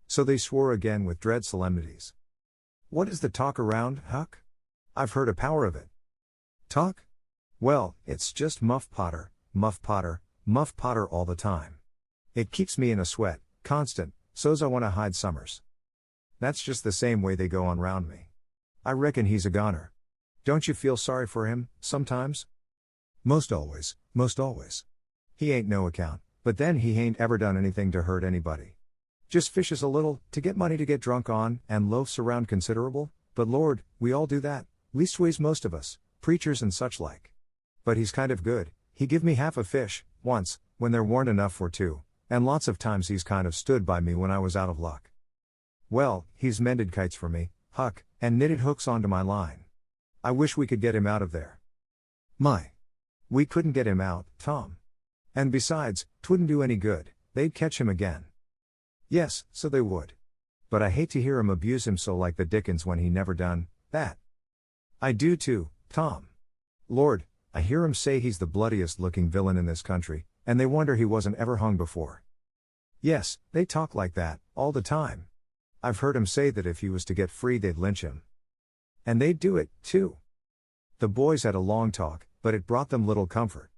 So they swore again with dread solemnities. What is the talk around, Huck? I've heard a power of it. Talk? Well, it's just Muff Potter, Muff Potter, Muff Potter all the time. It keeps me in a sweat, constant, so's I wanna hide summers. That's just the same way they go on round me. I reckon he's a goner. Don't you feel sorry for him, sometimes? Most always, most always. He ain't no account, but then he ain't ever done anything to hurt anybody. Just fishes a little, to get money to get drunk on, and loafs around considerable, but Lord, we all do that, leastways most of us, preachers and such like. But he's kind of good, he give me half a fish, once, when there weren't enough for two, and lots of times he's kind of stood by me when I was out of luck. Well, he's mended kites for me, Huck, and knitted hooks onto my line. I wish we could get him out of there. My. We couldn't get him out, Tom. And besides, 'twouldn't do any good, they'd catch him again. Yes, so they would. But I hate to hear him abuse him so like the Dickens when he never done that. I do too, Tom. Lord, I hear him say he's the bloodiest looking villain in this country, and they wonder he wasn't ever hung before. Yes, they talk like that, all the time. I've heard him say that if he was to get free they'd lynch him. And they'd do it, too. The boys had a long talk, but it brought them little comfort.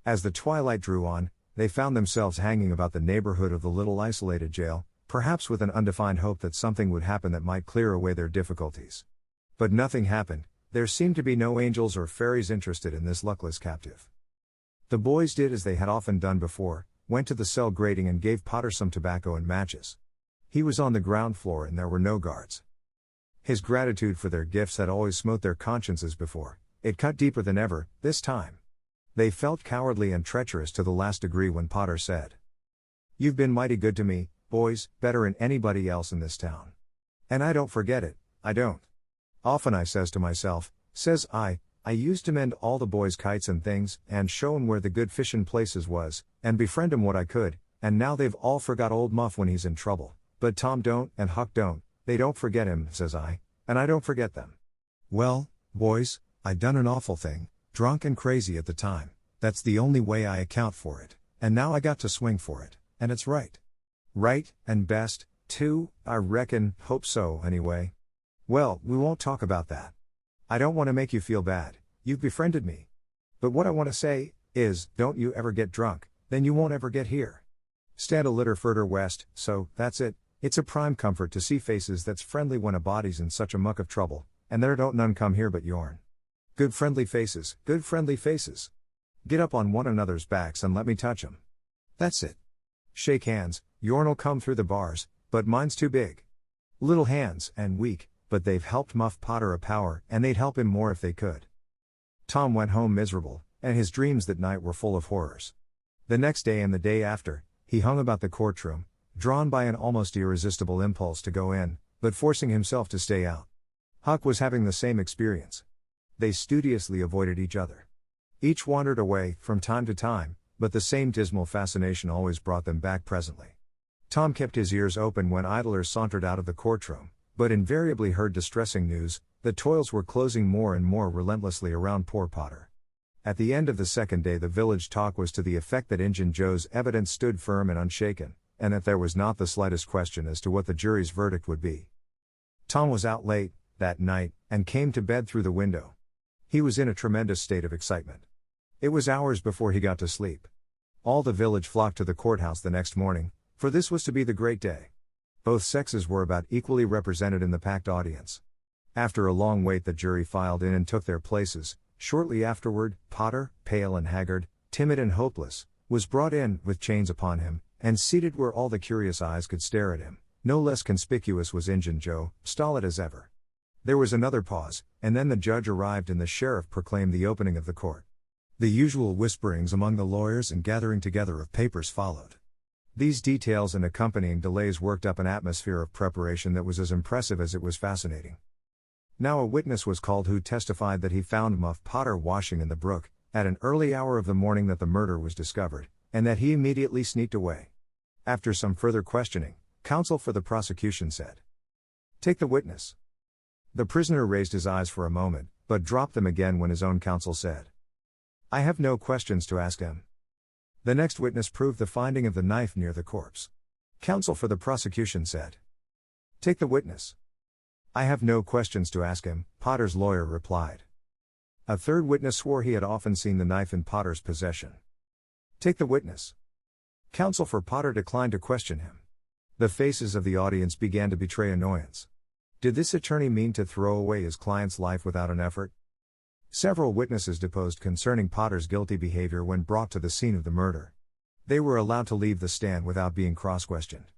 As the twilight drew on, they found themselves hanging about the neighborhood of the little isolated jail, perhaps with an undefined hope that something would happen that might clear away their difficulties. But nothing happened, there seemed to be no angels or fairies interested in this luckless captive. The boys did as they had often done before, went to the cell grating and gave Potter some tobacco and matches. He was on the ground floor and there were no guards. His gratitude for their gifts had always smote their consciences before, it cut deeper than ever, this time. They felt cowardly and treacherous to the last degree when Potter said, "You've been mighty good to me, boys, better'n anybody else in this town. And I don't forget it, I don't. Often I says to myself, says I used to mend all the boys' kites and things, and show 'em where the good fishin' places was, and befriend 'em what I could, and now they've all forgot old Muff when he's in trouble, but Tom don't, and Huck don't, they don't forget him, says I, and I don't forget them. Well, boys, I done an awful thing, drunk and crazy at the time, that's the only way I account for it, and now I got to swing for it, and it's right. Right, and best, too, I reckon, hope so, anyway. Well, we won't talk about that. I don't want to make you feel bad, you've befriended me. But what I want to say, is, don't you ever get drunk, then you won't ever get here. Stand a litter furder west, so, that's it, it's a prime comfort to see faces that's friendly when a body's in such a muck of trouble, and there don't none come here but yourn. Good friendly faces, good friendly faces. Get up on one another's backs and let me touch 'em. That's it. Shake hands, yourn'll come through the bars, but mine's too big. Little hands, and weak, but they've helped Muff Potter a power, and they'd help him more if they could. Tom went home miserable, and his dreams that night were full of horrors. The next day and the day after, he hung about the courtroom, drawn by an almost irresistible impulse to go in, but forcing himself to stay out. Huck was having the same experience. They studiously avoided each other. Each wandered away, from time to time, but the same dismal fascination always brought them back presently. Tom kept his ears open when idlers sauntered out of the courtroom, but invariably heard distressing news, that toils were closing more and more relentlessly around poor Potter. At the end of the second day the village talk was to the effect that Injun Joe's evidence stood firm and unshaken, and that there was not the slightest question as to what the jury's verdict would be. Tom was out late, that night, and came to bed through the window. He was in a tremendous state of excitement. It was hours before he got to sleep. All the village flocked to the courthouse the next morning, for this was to be the great day. Both sexes were about equally represented in the packed audience. After a long wait the jury filed in and took their places. Shortly afterward, Potter, pale and haggard, timid and hopeless, was brought in, with chains upon him, and seated where all the curious eyes could stare at him. No less conspicuous was Injun Joe, stolid as ever. There was another pause, and then the judge arrived and the sheriff proclaimed the opening of the court. The usual whisperings among the lawyers and gathering together of papers followed. These details and accompanying delays worked up an atmosphere of preparation that was as impressive as it was fascinating. Now a witness was called who testified that he found Muff Potter washing in the brook, at an early hour of the morning that the murder was discovered, and that he immediately sneaked away. After some further questioning, counsel for the prosecution said, "Take the witness." The prisoner raised his eyes for a moment, but dropped them again when his own counsel said, "I have no questions to ask him." The next witness proved the finding of the knife near the corpse. Counsel for the prosecution said, "Take the witness." "I have no questions to ask him," Potter's lawyer replied. A third witness swore he had often seen the knife in Potter's possession. "Take the witness." Counsel for Potter declined to question him. The faces of the audience began to betray annoyance. Did this attorney mean to throw away his client's life without an effort? Several witnesses deposed concerning Potter's guilty behavior when brought to the scene of the murder. They were allowed to leave the stand without being cross-questioned.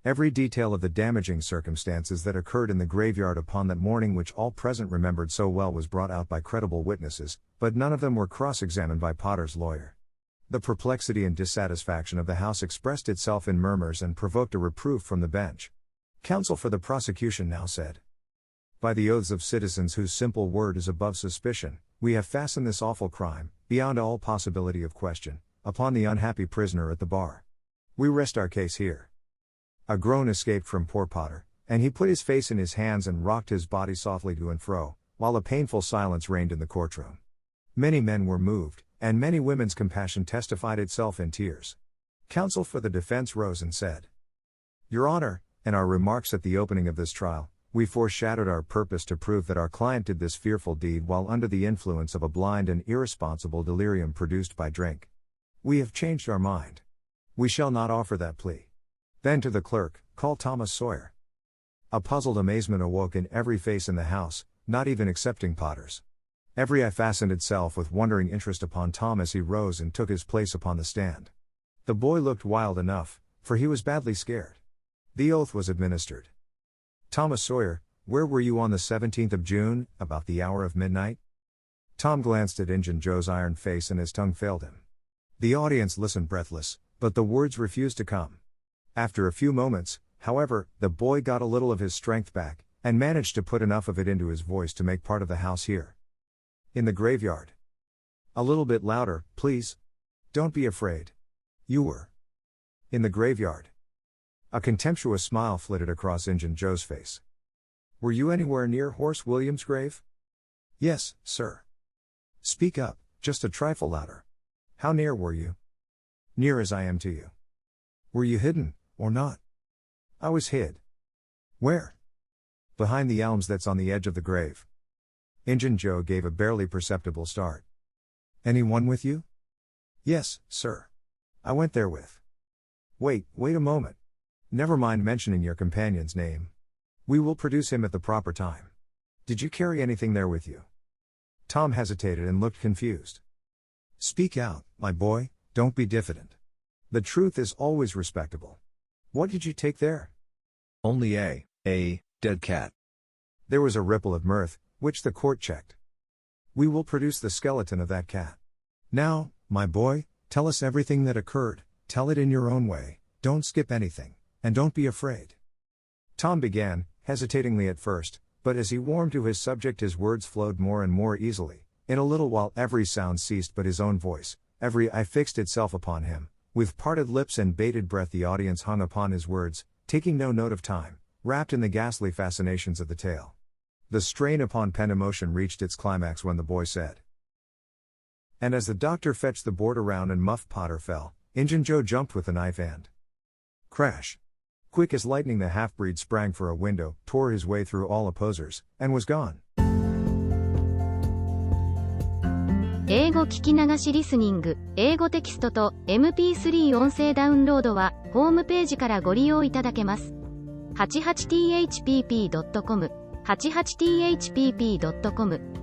Every detail of the damaging circumstances that occurred in the graveyard upon that morning, which all present remembered so well, was brought out by credible witnesses, but none of them were cross-examined by Potter's lawyer. The perplexity and dissatisfaction of the House expressed itself in murmurs and provoked a reproof from the bench. Counsel for the prosecution now said, "By the oaths of citizens whose simple word is above suspicion, we have fastened this awful crime, beyond all possibility of question, upon the unhappy prisoner at the bar. We rest our case here." A groan escaped from poor Potter, and he put his face in his hands and rocked his body softly to and fro, while a painful silence reigned in the courtroom. Many men were moved, and many women's compassion testified itself in tears. Counsel for the defense rose and said, "Your Honor, in our remarks at the opening of this trial, we foreshadowed our purpose to prove that our client did this fearful deed while under the influence of a blind and irresponsible delirium produced by drink. We have changed our mind. We shall not offer that plea." Then to the clerk, "Call Thomas Sawyer." A puzzled amazement awoke in every face in the house, not even excepting Potter's. Every eye fastened itself with wondering interest upon Tom as he rose and took his place upon the stand. The boy looked wild enough, for he was badly scared. The oath was administered. "Thomas Sawyer, where were you on the 17th of June, about the hour of midnight?" Tom glanced at Injun Joe's iron face and his tongue failed him. The audience listened breathless, but the words refused to come. After a few moments, however, the boy got a little of his strength back, and managed to put enough of it into his voice to make part of the house hear. "In the graveyard." "A little bit louder, please." "Don't be afraid." "You were in the graveyard." A contemptuous smile flitted across Injun Joe's face. "Were you anywhere near Horse William's grave?" "Yes, sir." "Speak up, just a trifle louder." "How near were you?" "Near as I am to you." "Were you hidden, or not?" "I was hid." "Where?" "Behind the elms that's on the edge of the grave." Injun Joe gave a barely perceptible start. "Anyone with you?" "Yes, sir. I went there with." Wait a moment. Never mind mentioning your companion's name. We will produce him at the proper time. Did you carry anything there with you?" Tom hesitated and looked confused. "Speak out, my boy, don't be diffident. The truth is always respectable. What did you take there?" "Only a dead cat." There was a ripple of mirth, which the court checked. "We will produce the skeleton of that cat. Now, my boy, tell us everything that occurred, tell it in your own way, don't skip anything, and don't be afraid." Tom began, hesitatingly at first, but as he warmed to his subject his words flowed more and more easily. In a little while every sound ceased but his own voice, every eye fixed itself upon him. With parted lips and bated breath the audience hung upon his words, taking no note of time, wrapped in the ghastly fascinations of the tale. The strain upon pen emotion reached its climax when the boy said, "And as the doctor fetched the board around and Muff Potter fell, Injun Joe jumped with the knife and..." Crash! Quick as lightning the half-breed sprang for a window, tore his way through all opposers, and was gone. 英語聞き流しリスニング、英語テキストと MP3 音声ダウンロードはホームページからご利用いただけます。88thpp.com、88thpp.com